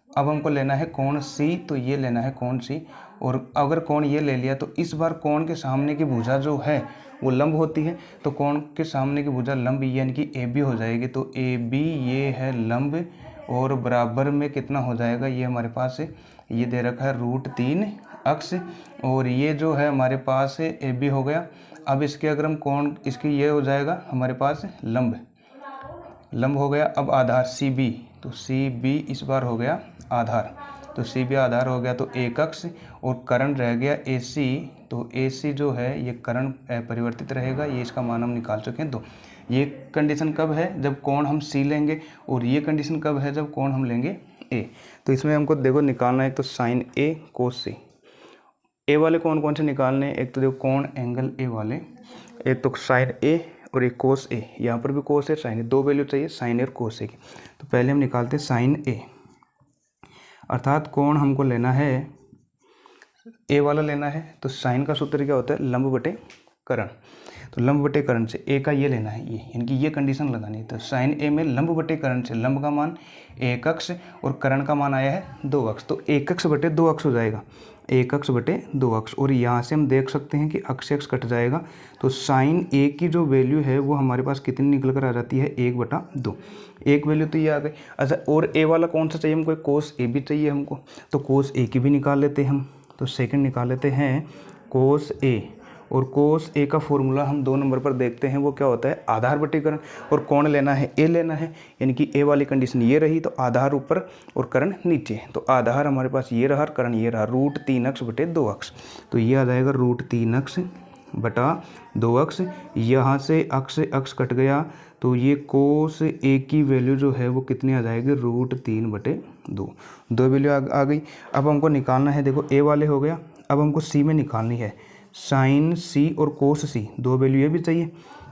अब हमको लेना है कोण C, तो ये लेना है कोण C, और अगर कोण ये ले लिया तो इस बार कोण के सामने की भुजा जो है वो लंब होती है, तो कोण के सामने की भुजा लंब यानी कि AB हो जाएगी। तो AB ये है लंब, और बराबर में कितना हो जाएगा, ये हमारे पास है, ये दे रखा है √3 अक्ष, और ये जो है हमारे पास है AB हो गया। अब इसके अगर हम कोण, इसकी ये हो जाएगा हमारे पास लंब हो गया। अब आधार CB, तो CB इस बार हो गया आधार, तो CB आधार हो गया, तो एक अक्ष, और कर्ण रह गया AC, तो AC जो है ये कर्ण परिवर्तित रहेगा, ये इसका मान हम निकाल चुके हैं 2। ये कंडीशन कब है, जब कोण हम C लेंगे, और ये कंडीशन कब है, जब कोण हम लेंगे A। तो इसमें हमको देखो निकालना है, एक तो sin A cos C। A वाले कौन कौन से निकालने हैं, एक तो देखो कोण एंगल A वाले, एक तो sin A और एक cos A, यहाँ पर भी cos है sin A, 2 वैल्यू चाहिए sin A और cos A की। तो पहले हम निकालते हैं sin A, अर्थात कोण हमको लेना है A वाला लेना है। तो साइन का सूत्र क्या होता है, लंब बटे कर्ण। तो लंब बटे कर्ण से A का ये लेना है, ये यानी कि ये कंडीशन लगानी है। तो साइन A में लंब बटे कर्ण से लंब का मान 1 अक्ष और कर्ण का मान आया है 2 अक्ष, तो 1 अक्ष बटे 2 अक्ष हो जाएगा, 1 अक्ष बटे 2 अक्ष। और यहाँ से हम देख सकते हैं कि अक्ष अक्ष कट जाएगा, तो साइन A की जो वैल्यू है वो हमारे पास कितनी निकल कर आ जाती है, 1/2। एक वैल्यू तो ये आ गई। अच्छा, और A वाला कौन सा चाहिए हमको, कोस A भी चाहिए हमको, तो कोस A की भी निकाल लेते हैं हम। तो सेकंड निकाल लेते हैं कोस A, और कोस A का फॉर्मूला हम 2 नंबर पर देखते हैं, वो क्या होता है, आधार बटे कर्ण, और कोण लेना है A लेना है, यानी कि A वाली कंडीशन ये रही, तो आधार ऊपर और कर्ण नीचे। तो आधार हमारे पास ये रहा, कर्ण ये रहा, √3 अक्ष बटे 2 अक्ष, तो ये आ जाएगा √3 अक्ष बटा 2 अक्ष। यहाँ से अक्ष अक्ष कट गया, तो ये कोस A की वैल्यू जो है वो कितनी आ जाएगी, √3/2, 2 वैल्यू आ गई। अब हमको निकालना है, देखो A वाले हो गया, अब हमको C में निकालनी है, साइन C और कोस C, 2 वैल्यू ये भी चाहिए,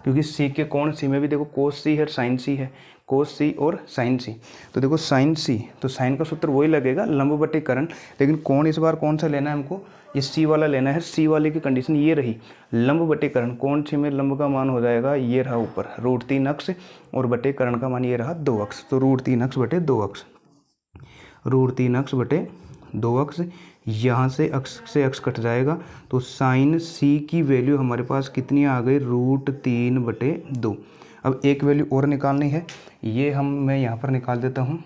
क्योंकि C के कोण C में भी देखो कोस C है, साइन C है, कोस सी और साइन सी। तो देखो साइन सी, तो साइन का सूत्र वही लगेगा लंब बटे कर्ण, लेकिन कोण इस बार कौन सा लेना है हमको, ये सी वाला लेना है। सी वाले की कंडीशन ये रही लंब बटे कर्ण, कोण सी में लंब का मान हो जाएगा ये रहा ऊपर √3 अक्ष और बटे कर्ण का मान ये रहा 2 अक्ष। तो √3 अक्ष बटे 2 अक्ष, √3 अक्ष बटे 2 अक्ष, यहाँ से अक्ष कट जाएगा। तो साइन सी की वैल्यू हमारे पास कितनी आ गई, √3 बटे 2। अब एक वैल्यू और निकालनी है, ये मैं यहाँ पर निकाल देता हूँ।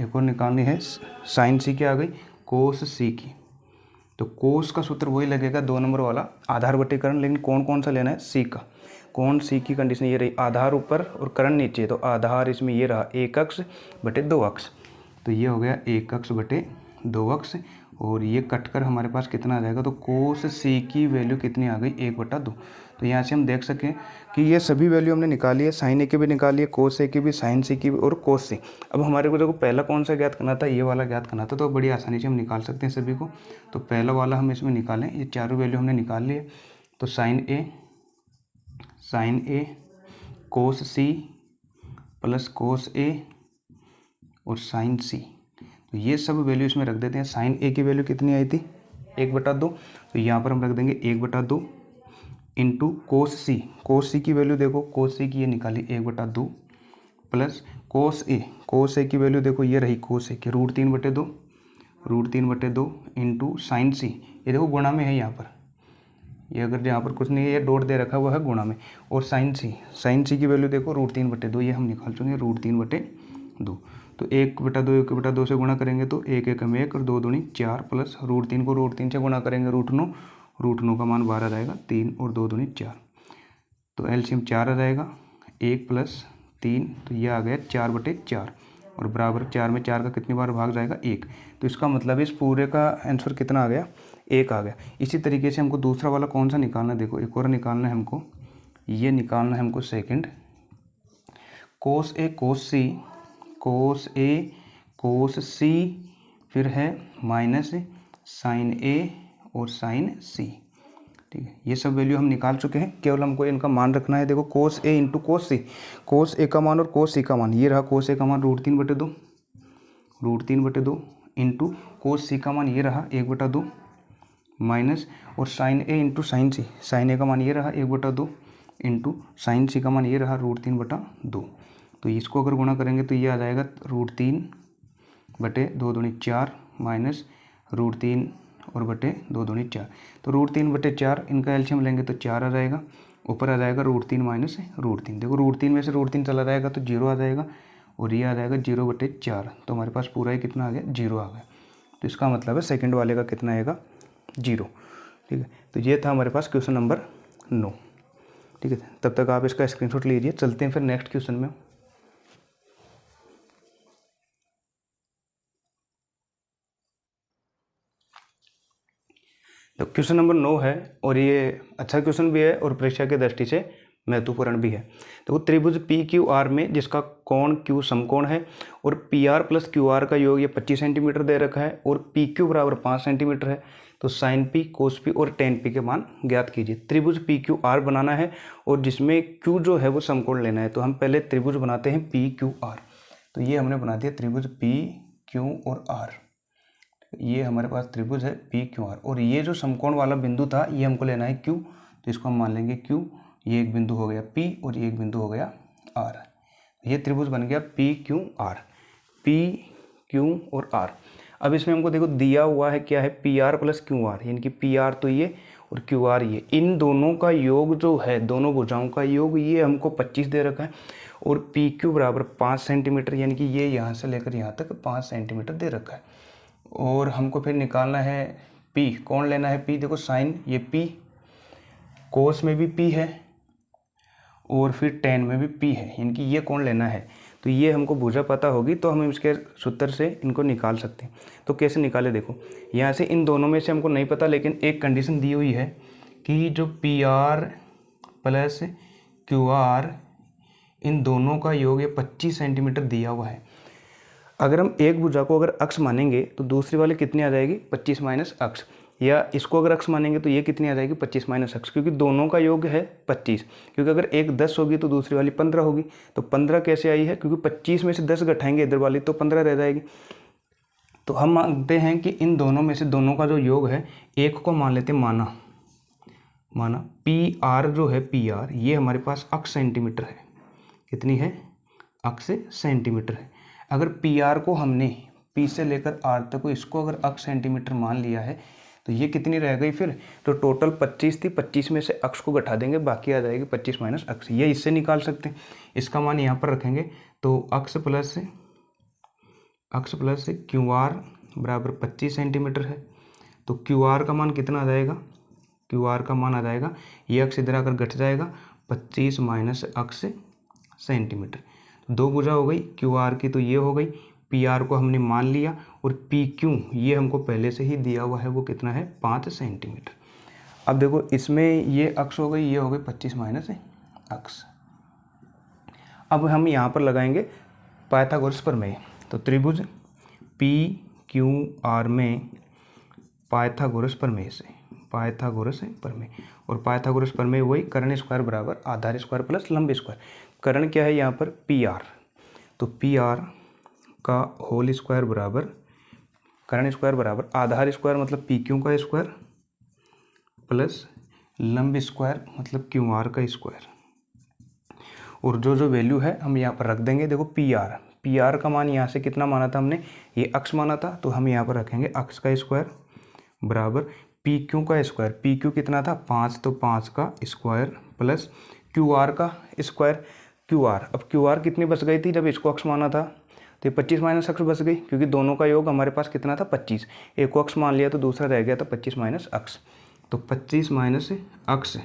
एक और निकालनी है, साइन सी की आ गई कोस सी की। तो कोस का सूत्र वही लगेगा 2 नंबर वाला आधार बटे कर्ण, लेकिन कौन सा लेना है, सी का। कोण सी की कंडीशन ये रही आधार ऊपर और कर्ण नीचे, तो आधार इसमें ये रहा 1 अक्ष बटे 2 अक्ष। तो ये हो गया 1 अक्ष बटे 2 अक्ष, और ये कट कर हमारे पास कितना आ जाएगा, तो कोस सी की वैल्यू कितनी आ गई, 1/2। तो यहाँ से हम देख सकें कि ये सभी वैल्यू हमने निकाली है, साइन ए की भी निकाली है, कोस ए की भी, साइन सी की भी और कोस सी। अब हमारे को देखो पहला कौन सा ज्ञात करना था, ये वाला ज्ञात करना था, तो बड़ी आसानी से हम निकाल सकते हैं सभी को। तो पहला वाला हम इसमें निकालें, ये चारों वैल्यू हमने निकाल ली है। तो साइन ए कोस सी प्लस कोस ए और साइन सी, तो ये सब वैल्यू इसमें रख देते हैं। साइन ए की वैल्यू कितनी आई थी, 1/2, तो यहाँ पर हम रख देंगे 1/2 इंटू कोस सी की वैल्यू देखो, कोस सी की ये निकाली 1/2 प्लस कोस ए की वैल्यू देखो ये रही कोस ए की √3/2 इंटू साइन सी, ये देखो गुणा में है यहाँ पर, ये अगर यहाँ पर कुछ नहीं है ये डॉट दे रखा हुआ है गुणा में, और साइन सी की वैल्यू देखो √3/2, ये हम निकाल चुके √3/2। तो 1/2 से गुणा करेंगे तो 1 एकम 1 और 2 दूनी 4 प्लस √3 को √3 से गुणा करेंगे √9 का मान 12 जाएगा, 3 और 2 दूनी 4, तो एलसीएम 4 आ जाएगा, 1 + 3, तो ये आ गया 4/4, और बराबर 4 में 4 का कितनी बार भाग जाएगा, 1। तो इसका मतलब इस पूरे का आंसर कितना आ गया, 1 आ गया। इसी तरीके से हमको दूसरा वाला कौन सा निकालना है, देखो एक और निकालना है हमको, ये निकालना है हमको सेकंड, कोस ए कोस सी, फिर है माइनस साइन ए और साइन सी, ठीक है। ये सब वैल्यू हम निकाल चुके हैं, केवल हमको इनका मान रखना है। देखो कोस ए इंटू कोस सी, कोस ए का मान और कोस सी का मान, ये रहा कोस ए का मान √3/2 इंटू कोस सी का मान ये रहा 1/2 माइनस, और साइन ए इंटू साइन सी, साइन ए का मान ये रहा 1/2 इंटू साइन सी का मान ये रहा √3/2। तो इसको अगर गुणा करेंगे तो ये आ जाएगा √3/2 दूनी 4 माइनस √3 और बटे 2 दूनी 4, तो √3/4 इनका एलसीएम लेंगे तो 4 आ जाएगा, ऊपर आ जाएगा √3 माइनस √3, देखो √3 में से √3 चला जाएगा तो 0 आ जाएगा, और ये आ जाएगा 0/4, तो हमारे पास पूरा ही कितना आ गया, 0 आ गया। तो इसका मतलब है सेकंड वाले का कितना आएगा, 0, ठीक है। तो ये था हमारे पास क्वेश्चन नंबर 9, ठीक है। तब तक आप इसका स्क्रीनशॉट लीजिए, चलते हैं फिर नेक्स्ट क्वेश्चन में। तो क्वेश्चन नंबर 9 है, और ये अच्छा क्वेश्चन भी है और परीक्षा की दृष्टि से महत्वपूर्ण भी है। तो त्रिभुज PQR में जिसका कोण Q समकोण है, और PR + QR का योग ये 25 सेंटीमीटर दे रखा है, और PQ बराबर 5 सेंटीमीटर है। तो sin P, cos P और tan P के मान ज्ञात कीजिए। त्रिभुज PQR बनाना है, और जिसमें Q जो है वो समकोण लेना है। तो हम पहले त्रिभुज बनाते हैं PQR। तो ये हमने बना दिया त्रिभुज PQ और R, ये हमारे पास त्रिभुज है PQR, और ये जो समकोण वाला बिंदु था ये हमको लेना है Q, तो इसको हम मान लेंगे Q। ये एक बिंदु हो गया P और ये एक बिंदु हो गया R, ये त्रिभुज बन गया PQR, PQ और R। अब इसमें हमको देखो दिया हुआ है क्या है, PR + QR, यानी कि PR तो ये और QR ये, इन दोनों का योग जो है, दोनों भुजाओं का योग ये हमको 25 दे रखा है, और PQ बराबर 5 सेंटीमीटर, यानी कि ये यहाँ से लेकर यहाँ तक 5 सेंटीमीटर दे रखा है। और हमको फिर निकालना है P, कौन लेना है P, देखो साइन ये P, कोस में भी P है, और फिर tan में भी P है, यानी कि ये कौन लेना है। तो ये हमको भुजा पता होगी तो हम इसके सूत्र से इनको निकाल सकते हैं। तो कैसे निकाले, देखो यहाँ से इन दोनों में से हमको नहीं पता, लेकिन एक कंडीशन दी हुई है कि जो PR + QR इन दोनों का योग ये 25 सेंटीमीटर दिया हुआ है। अगर हम एक भुजा को अगर अक्ष मानेंगे तो दूसरी वाली कितनी आ जाएगी, 25 - अक्ष, या इसको अगर अक्स मानेंगे तो ये कितनी आ जाएगी 25 माइनस अक्स, क्योंकि दोनों का योग है 25। क्योंकि अगर एक 10 होगी तो दूसरी वाली 15 होगी। तो 15 कैसे आई है, क्योंकि 25 में से 10 घटाएंगे इधर वाली तो 15 रह जाएगी। तो हम मानते हैं कि इन दोनों में से दोनों का जो योग है, एक को मान लेते हैं माना पी आर जो है, पी आर ये हमारे पास अक्स सेंटीमीटर है। कितनी है, अक्स सेंटीमीटर है। अगर पी आर को हमने पी से लेकर आर तक को इसको अगर अक्स सेंटीमीटर मान लिया है तो ये कितनी रह गई फिर, तो टोटल 25 थी, 25 में से अक्स को घटा देंगे, बाकी आ जाएगी 25 माइनस अक्स। ये इससे निकाल सकते हैं। इसका मान यहाँ पर रखेंगे तो अक्स प्लस क्यू आर बराबर 25 सेंटीमीटर है। तो क्यू आर का मान कितना आ जाएगा, क्यू आर का मान आ जाएगा, ये अक्स इधर आकर घट जाएगा, 25 माइनस अक्स सेंटीमीटर। तो दो भुजा हो गई क्यू आर की, तो ये हो गई। पी आर को हमने मान लिया और पी क्यू ये हमको पहले से ही दिया हुआ है, वो कितना है 5 सेंटीमीटर। अब देखो इसमें ये अक्स हो गई, ये हो गई 25 माइनस अक्स। अब हम यहाँ पर लगाएंगे पाइथागोरस प्रमेय। तो त्रिभुज पी क्यू आर में पाइथागोरस प्रमेय और पाइथागोरस प्रमेय वही कर्ण स्क्वायर बराबर आधार स्क्वायर प्लस लंब स्क्वायर। कर्ण क्या है यहाँ पर पी आर, तो पी आर का होल स्क्वायर बराबर कर्ण स्क्वायर बराबर आधार स्क्वायर मतलब पी क्यू का स्क्वायर प्लस लंब स्क्वायर मतलब क्यू आर का स्क्वायर। और जो जो वैल्यू है हम यहाँ पर रख देंगे। देखो पी आर का मान यहाँ से कितना माना था हमने, ये अक्स माना था, तो हम यहाँ पर रखेंगे अक्स का स्क्वायर बराबर पी क्यू का स्क्वायर। पी क्यू कितना था 5, तो 5 का स्क्वायर प्लस क्यू आर का स्क्वायर। क्यू आर, अब क्यू आर कितनी बच गई थी जब इसको अक्स माना था, तो ये 25 माइनस अक्स बच गई, क्योंकि दोनों का योग हमारे पास कितना था 25। एक को अक्स मान लिया तो दूसरा रह गया था 25 माइनस अक्स। तो 25 माइनस अक्स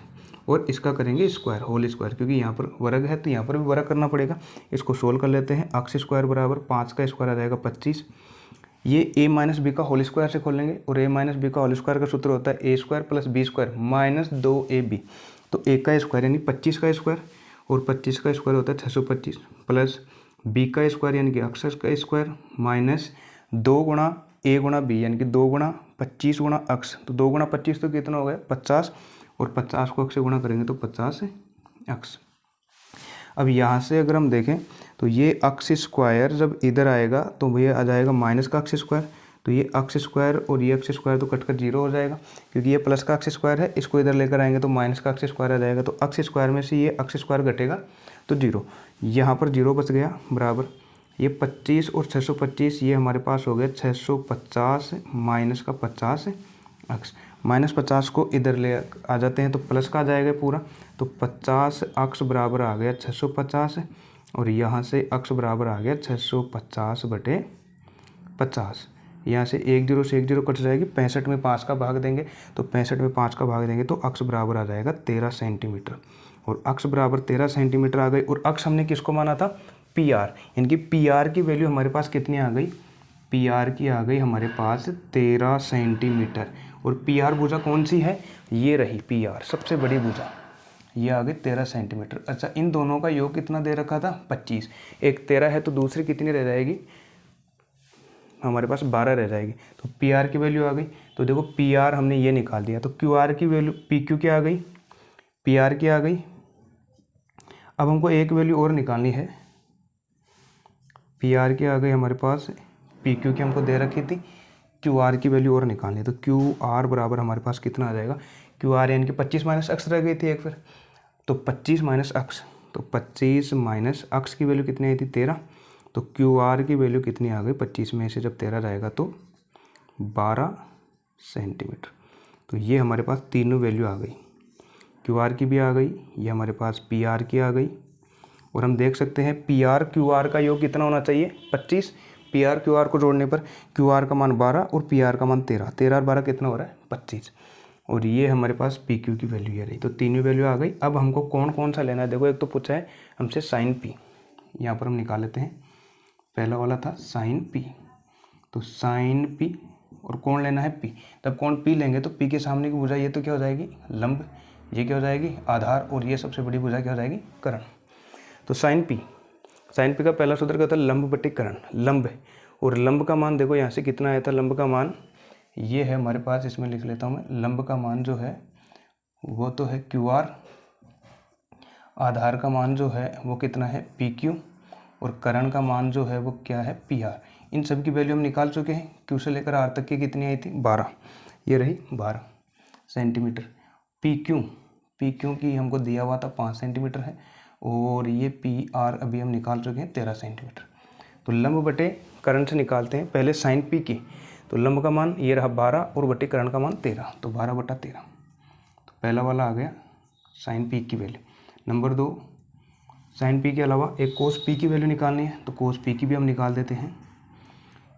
और इसका करेंगे स्क्वायर, होल स्क्वायर, क्योंकि यहाँ पर वर्ग है तो यहाँ पर भी वर्ग करना पड़ेगा। इसको सोल्व कर लेते हैं। अक्स स्क्वायर बराबर 5 का स्क्वायर आ जाएगा 25। ये a माइनस बी का होल स्क्वायर से खोलेंगे और a माइनस बी का होल स्क्वायर का सूत्र होता है A square plus B square minus 2ab। तो a का स्क्वायर यानी 25 का स्क्वायर और 25 का स्क्वायर होता है 625 प्लस b का स्क्वायर यानी कि अक्स का स्क्वायर माइनस 2 गुणा a गुणा b यानी कि 2 गुणा 25 गुणा अक्स। तो 2 गुणा 25 तो कितना हो गया 50 और 50 को अक्स से गुणा करेंगे तो 50 अक्स। अब यहाँ से अगर हम देखें तो ये अक्स स्क्वायर जब इधर आएगा तो ये आ जाएगा माइनस का अक्स स्क्वायर। तो ये अक्स स्क्वायर और ये अक्स स्क्वायर तो कटकर जीरो हो जाएगा, क्योंकि ये प्लस का अक्स स्क्वायर है, इसको इधर लेकर आएंगे तो माइनस का अक्स स्क्वायर आ जाएगा। तो अक्स स्क्वायर में से ये अक्स स्क्वायर घटेगा तो जीरो, यहाँ पर जीरो बच गया बराबर ये 25 और 625 ये हमारे पास हो गया 650 माइनस का 50 अक्स। माइनस 50 को इधर ले आ जाते हैं तो प्लस का आ जाएगा पूरा। तो 50 अक्स बराबर आ गया 650 और यहाँ से अक्स बराबर आ गया 650 बटे 50। यहाँ से एक जीरो कट जाएगी, 65 में 5 का भाग देंगे तो 65 में 5 का भाग देंगे तो अक्स बराबर आ जाएगा 13 सेंटीमीटर। और अक्स बराबर 13 सेंटीमीटर आ गई। और अक्स हमने किसको माना था पी आर, यानी कि पी आर की वैल्यू हमारे पास कितनी आ गई, पी आर की आ गई हमारे पास 13 सेंटीमीटर। और पी आर भुजा कौन सी है, ये रही पी आर सबसे बड़ी भुजा, ये आ गई 13 सेंटीमीटर। अच्छा इन दोनों का योग कितना दे रखा था 25, एक 13 है तो दूसरी कितनी रह जाएगी हमारे पास 12 रह जाएगी। तो पी आर की वैल्यू आ गई। तो देखो पी आर हमने ये निकाल दिया, तो क्यू आर की वैल्यू पी क्यू क्या आ गई, पी आर की आ गई। अब हमको एक वैल्यू और निकालनी है, पी आर की आ गई हमारे पास, पी क्यू की हमको दे रखी थी, क्यू आर की वैल्यू और निकालनी है। तो क्यू आर बराबर हमारे पास कितना आ जाएगा, क्यू आर यानी कि 25 माइनस अक्स रह गई थी एक फिर, तो 25 माइनस अक्स, तो 25 माइनस अक्स की वैल्यू कितनी आई थी 13। तो क्यू आर की वैल्यू कितनी आ गई 25 में से जब 13 जाएगा तो 12 सेंटीमीटर। तो ये हमारे पास तीनों वैल्यू आ गई, क्यू आर की भी आ गई, ये हमारे पास पी आर की आ गई। और हम देख सकते हैं पी आर क्यू आर का योग कितना होना चाहिए 25। पी आर क्यू आर को जोड़ने पर क्यू आर का मान 12 और पी आर का मान 13, 13 और 12 कितना हो रहा है 25। और ये हमारे पास पी क्यू की वैल्यू ये रही। तो तीनों वैल्यू आ गई। अब हमको कौन कौन सा लेना है, देखो एक तो पूछा है हमसे साइन पी, यहाँ पर हम निकाल लेते हैं। पहला वाला था साइन पी, तो साइन पी और कौन लेना है पी। तब कौन पी लेंगे तो पी के सामने की भुजा ये तो क्या हो जाएगी लंब, ये क्या हो जाएगी आधार, और ये सबसे बड़ी भुजा क्या हो जाएगी कर्ण। तो साइन पी का पहला सूत्र क्या होता है लंब बटे कर्ण, लंब है। और लंब का मान देखो यहाँ से कितना आया था, लंब का मान ये है हमारे पास, इसमें लिख लेता हूँ मैं, लंब का मान जो है वो तो है QR, आधार का मान जो है वो कितना है PQ, और करण का मान जो है वो क्या है PR। इन सब की वैल्यू हम निकाल चुके हैं। Q से लेकर R तक की कितनी आई थी 12, ये रही 12 सेंटीमीटर। PQ की हमको दिया हुआ था 5 सेंटीमीटर है, और ये PR अभी हम निकाल चुके हैं 13 सेंटीमीटर। तो लंब बटे करण से निकालते हैं पहले साइन P की। तो लंब का मान ये रहा 12 और बटे करण का मान 13, तो 12/13। तो पहला वाला आ गया साइन P की वैल्यू। नंबर 2, साइन P के अलावा एक कोस P की वैल्यू निकालनी है, तो कोस P की भी हम निकाल देते हैं।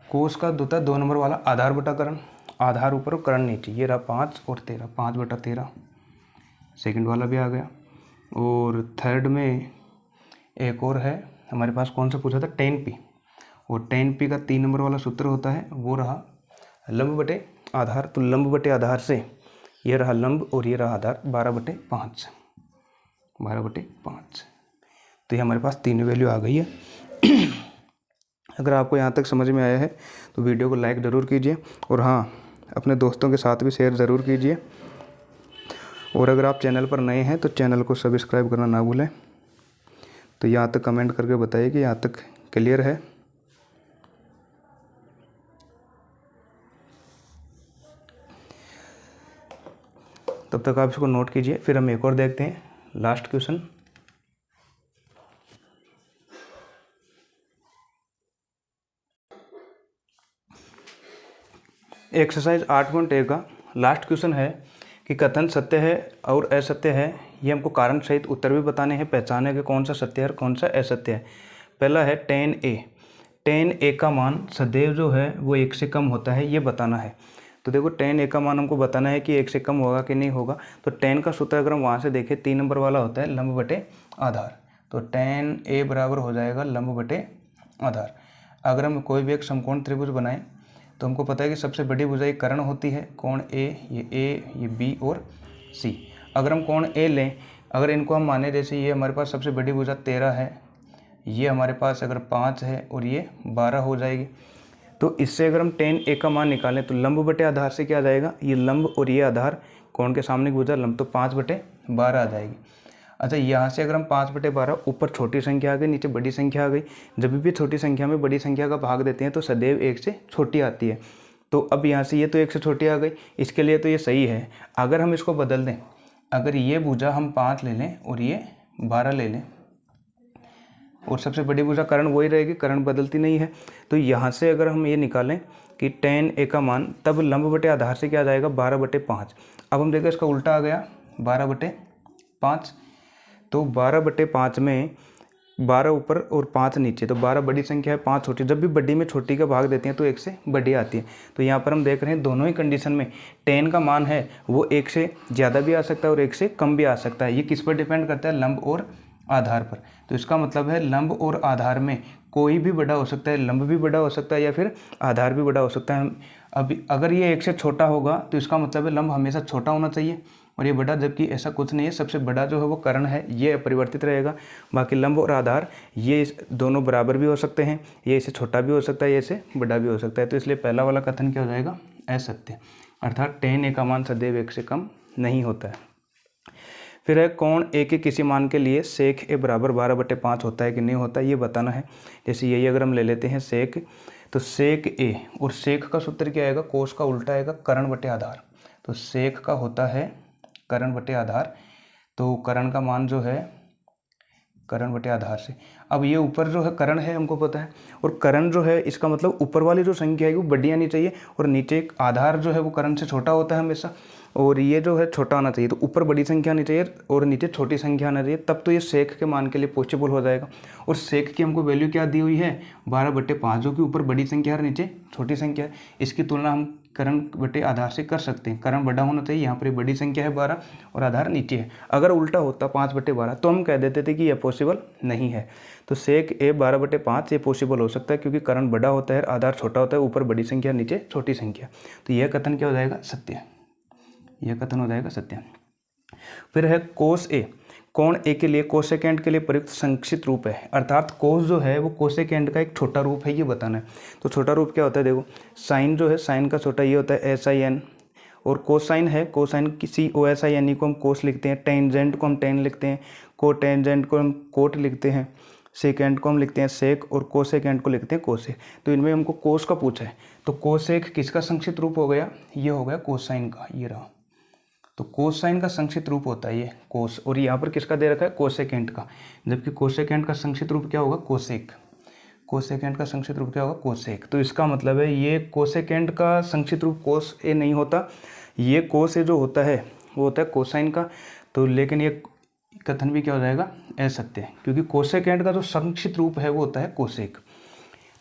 कोस का होता है 2 नंबर वाला आधार बटा करण, आधार ऊपर और करण नीचे, ये रहा 5 और 13, 5/13। सेकंड वाला भी आ गया। और थर्ड में एक और है हमारे पास, कौन सा पूछा था, tan P, और tan P का 3 नंबर वाला सूत्र होता है, वो रहा लंब बटे आधार। तो लंब बटे आधार से ये रहा लंब और ये रहा आधार, 12/5, 12/5। तो ये हमारे पास तीनों वैल्यू आ गई है। अगर आपको यहाँ तक समझ में आया है तो वीडियो को लाइक ज़रूर कीजिए, और हाँ, अपने दोस्तों के साथ भी शेयर ज़रूर कीजिए। और अगर आप चैनल पर नए हैं तो चैनल को सब्सक्राइब करना ना भूलें। तो यहाँ तक कमेंट करके बताइए कि यहाँ तक क्लियर है। तब तक आप इसको नोट कीजिए, फिर हम एक और देखते हैं, लास्ट क्वेश्चन। एक्सरसाइज 8.1 का लास्ट क्वेश्चन है कि कथन सत्य है और असत्य है। ये हमको कारण सहित उत्तर भी बताने हैं, पहचाने कि कौन सा सत्य है और कौन सा असत्य है। पहला है tan A का मान सदैव जो है वो 1 से कम होता है, ये बताना है। तो देखो tan A का मान हमको बताना है कि 1 से कम होगा कि नहीं होगा। तो tan का सूत्र अगर हम वहाँ से देखें 3 नंबर वाला होता है लंब बटे आधार। तो tan A बराबर हो जाएगा लंब बटे आधार। अगर हम कोई भी एक समकोण त्रिभुज बनाएं तो हमको पता है कि सबसे बड़ी भुजाएं कर्ण होती है, कोण A, ये B और C। अगर हम कोण A लें, अगर इनको हम माने जैसे ये हमारे पास सबसे बड़ी भुजा 13 है, ये हमारे पास अगर 5 है और ये 12 हो जाएगी। तो इससे अगर हम tan A का मान निकालें तो लंब बटे आधार से क्या आ जाएगा, ये लंब और ये आधार, कोण के सामने की भुजा लंब, तो 5/12 आ जाएगी। अच्छा, यहाँ से अगर हम 5/12, ऊपर छोटी संख्या आ गई, नीचे बड़ी संख्या आ गई। जब भी छोटी संख्या में बड़ी संख्या का भाग देते हैं तो सदैव 1 से छोटी आती है। तो अब यहाँ से ये तो 1 से छोटी आ गई, इसके लिए तो ये सही है। अगर हम इसको बदल दें, अगर ये भुजा हम 5 ले लें और ये 12 ले लें, और सबसे बड़ी भुजा कर्ण वही रहेगी, कर्ण बदलती नहीं है। तो यहाँ से अगर हम ये निकालें कि tan A का मान, तब लंब बटे आधार से क्या आ जाएगा 12/5। अब हम देखें इसका उल्टा आ गया 12/5। तो 12/5 में 12 ऊपर और 5 नीचे, तो 12 बड़ी संख्या है, 5 छोटी। जब भी बड़ी में छोटी का भाग देते हैं तो 1 से बड़ी आती है। तो यहाँ पर हम देख रहे हैं दोनों ही कंडीशन में tan का मान है वो 1 से ज़्यादा भी आ सकता है और 1 से कम भी आ सकता है। ये किस पर डिपेंड करता है, लंब और आधार पर। तो इसका मतलब है लंब और आधार में कोई भी बड़ा हो सकता है, लंब भी बड़ा हो सकता है या फिर आधार भी बड़ा हो सकता है। अब अगर ये 1 से छोटा होगा तो इसका मतलब है लंब हमेशा छोटा होना चाहिए और ये बड़ा, जबकि ऐसा कुछ नहीं है। सबसे बड़ा जो है वो कर्ण है, ये अपरिवर्तित रहेगा। बाकी लंब और आधार ये दोनों बराबर भी हो सकते हैं, ये इससे छोटा भी हो सकता है, ये इससे बड़ा भी हो सकता है। तो इसलिए पहला वाला कथन क्या हो जाएगा, असत्य। अर्थात tan A का मान सदैव 1 से कम नहीं होता है। फिर है कोण A के किसी मान के लिए sec A बराबर 12/5 होता है कि नहीं होता है, ये बताना है। जैसे यही अगर हम ले लेते हैं sec, तो sec A, और sec का सूत्र क्या आएगा, कोस का उल्टा आएगा कर्ण बटे आधार। तो sec का होता है कर्ण बटे आधार। तो कर्ण का मान जो है कर्ण बटे आधार से, अब ये ऊपर जो है कर्ण है हमको पता है, और कर्ण जो है इसका मतलब ऊपर वाली जो संख्या है वो बड़ी आनी चाहिए, और नीचे एक आधार जो है वो कर्ण से छोटा होता है हमेशा, और ये जो है छोटा आना चाहिए। तो ऊपर बड़ी संख्या आनी चाहिए और नीचे छोटी संख्या आना चाहिए, तब तो ये सेक के मान के लिए पॉसिबल हो जाएगा। और सेक की हमको वैल्यू क्या दी हुई है 12/5, जो कि ऊपर बड़ी संख्या है नीचे छोटी संख्या है। इसकी तुलना हम कर्ण बटे आधार से कर सकते हैं। कर्ण बड़ा होना चाहिए, यहाँ पर बड़ी संख्या है 12 और आधार नीचे है। अगर उल्टा होता 5/12 तो हम कह देते थे कि यह पॉसिबल नहीं है। तो सेक A 12/5 ये पॉसिबल हो सकता है, क्योंकि कर्ण बड़ा होता है, आधार छोटा होता है, ऊपर बड़ी संख्या नीचे छोटी संख्या। तो यह कथन क्या हो जाएगा, सत्य। यह कथन हो जाएगा सत्य। फिर है कोस A। कोण ए के लिए कोसेकेंड के लिए प्रयुक्त संक्षिप्त रूप है। अर्थात कोस जो है वो कोसेकेंड का एक छोटा रूप है, ये बताना है। तो छोटा रूप क्या होता है, देखो साइन जो है, साइन का छोटा ये होता है SIN, और कोसाइन है, कोसाइन की COSINE को हम कोस लिखते हैं, टेंजेंट को हम टेन लिखते हैं, कोटेंजेंट को हम कोट लिखते हैं, सेकेंड को हम लिखते हैं सेक, और कोसेकेंड को लिखते हैं कोसेक। तो इनमें हमको कोस का पूछा है, तो कोसेक किसका संक्षिप्त रूप हो गया, ये हो गया कोसाइन का, ये रहा। तो कोसाइन का संक्षिप्त रूप होता है ये कोस, और यहाँ पर किसका दे रखा है, कोसेकेंड का, जबकि कोसेकेंड का संक्षिप्त रूप क्या होगा, कोसेक। कोसेकेंड का संक्षिप्त रूप क्या होगा, कोसेक। तो इसका मतलब है ये कोसेकेंड का संक्षिप्त रूप कोस ए नहीं होता, ये कोस ए जो होता है वो होता है कोसाइन का। तो लेकिन ये कथन भी क्या हो जाएगा, असत्य, क्योंकि कोसेकेंड का जो संक्षिप्त रूप है वो होता है कोसेक।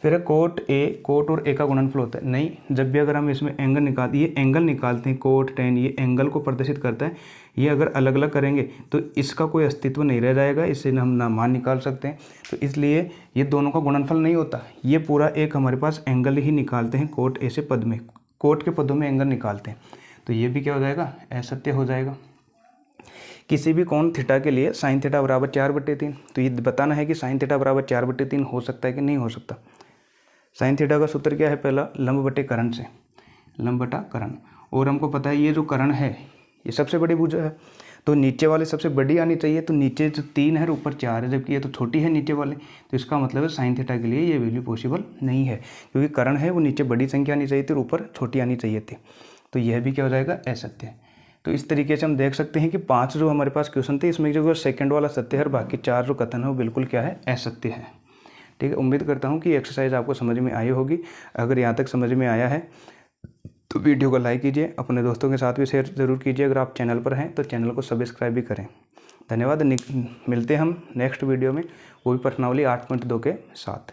फिर है कोट ए, कोट और ए का गुणनफल होता है, नहीं, जब भी अगर हम इसमें एंगल निकालते हैं, कोट टेन, ये एंगल को प्रदर्शित करता है, ये अगर अलग अलग करेंगे तो इसका कोई अस्तित्व नहीं रह जाएगा, इससे हम ना मान निकाल सकते हैं। तो इसलिए ये दोनों का गुणनफल नहीं होता, ये पूरा एक हमारे पास एंगल ही निकालते हैं, कोट ए से पद में, कोट के पदों में एंगल निकालते हैं। तो ये भी क्या हो जाएगा, असत्य हो जाएगा। किसी भी कोण थीटा के लिए साइन थीटा बराबर 4/3, तो ये बताना है कि साइन थीटा बराबर 4/3 हो सकता है कि नहीं हो सकता। साइन थीटा का सूत्र क्या है, पहला लंब बटे कर्ण से, लंब बटा कर्ण, और हमको पता है ये जो कर्ण है ये सबसे बड़ी भुजा है, तो नीचे वाले सबसे बड़ी आनी चाहिए, तो नीचे जो 3 है ऊपर 4 है, जबकि ये तो छोटी है नीचे वाले, तो इसका मतलब है साइन थीटा के लिए ये वैल्यू पॉसिबल नहीं है, क्योंकि कर्ण है वो नीचे बड़ी संख्या आनी चाहिए थी और ऊपर छोटी आनी चाहिए थी। तो यह भी क्या हो जाएगा, असत्य। तो इस तरीके से हम देख सकते हैं कि 5 जो हमारे पास क्वेश्चन थे, इसमें जो सेकंड वाला सत्य है और बाकी 4 जो कथन है वो बिल्कुल क्या है, असत्य है। ठीक है, उम्मीद करता हूँ कि एक्सरसाइज आपको समझ में आई होगी। अगर यहाँ तक समझ में आया है तो वीडियो को लाइक कीजिए, अपने दोस्तों के साथ भी शेयर ज़रूर कीजिए। अगर आप चैनल पर हैं तो चैनल को सब्सक्राइब भी करें। धन्यवाद। मिलते हैं हम नेक्स्ट वीडियो में, वो भी प्रश्नावली 8.2 के साथ।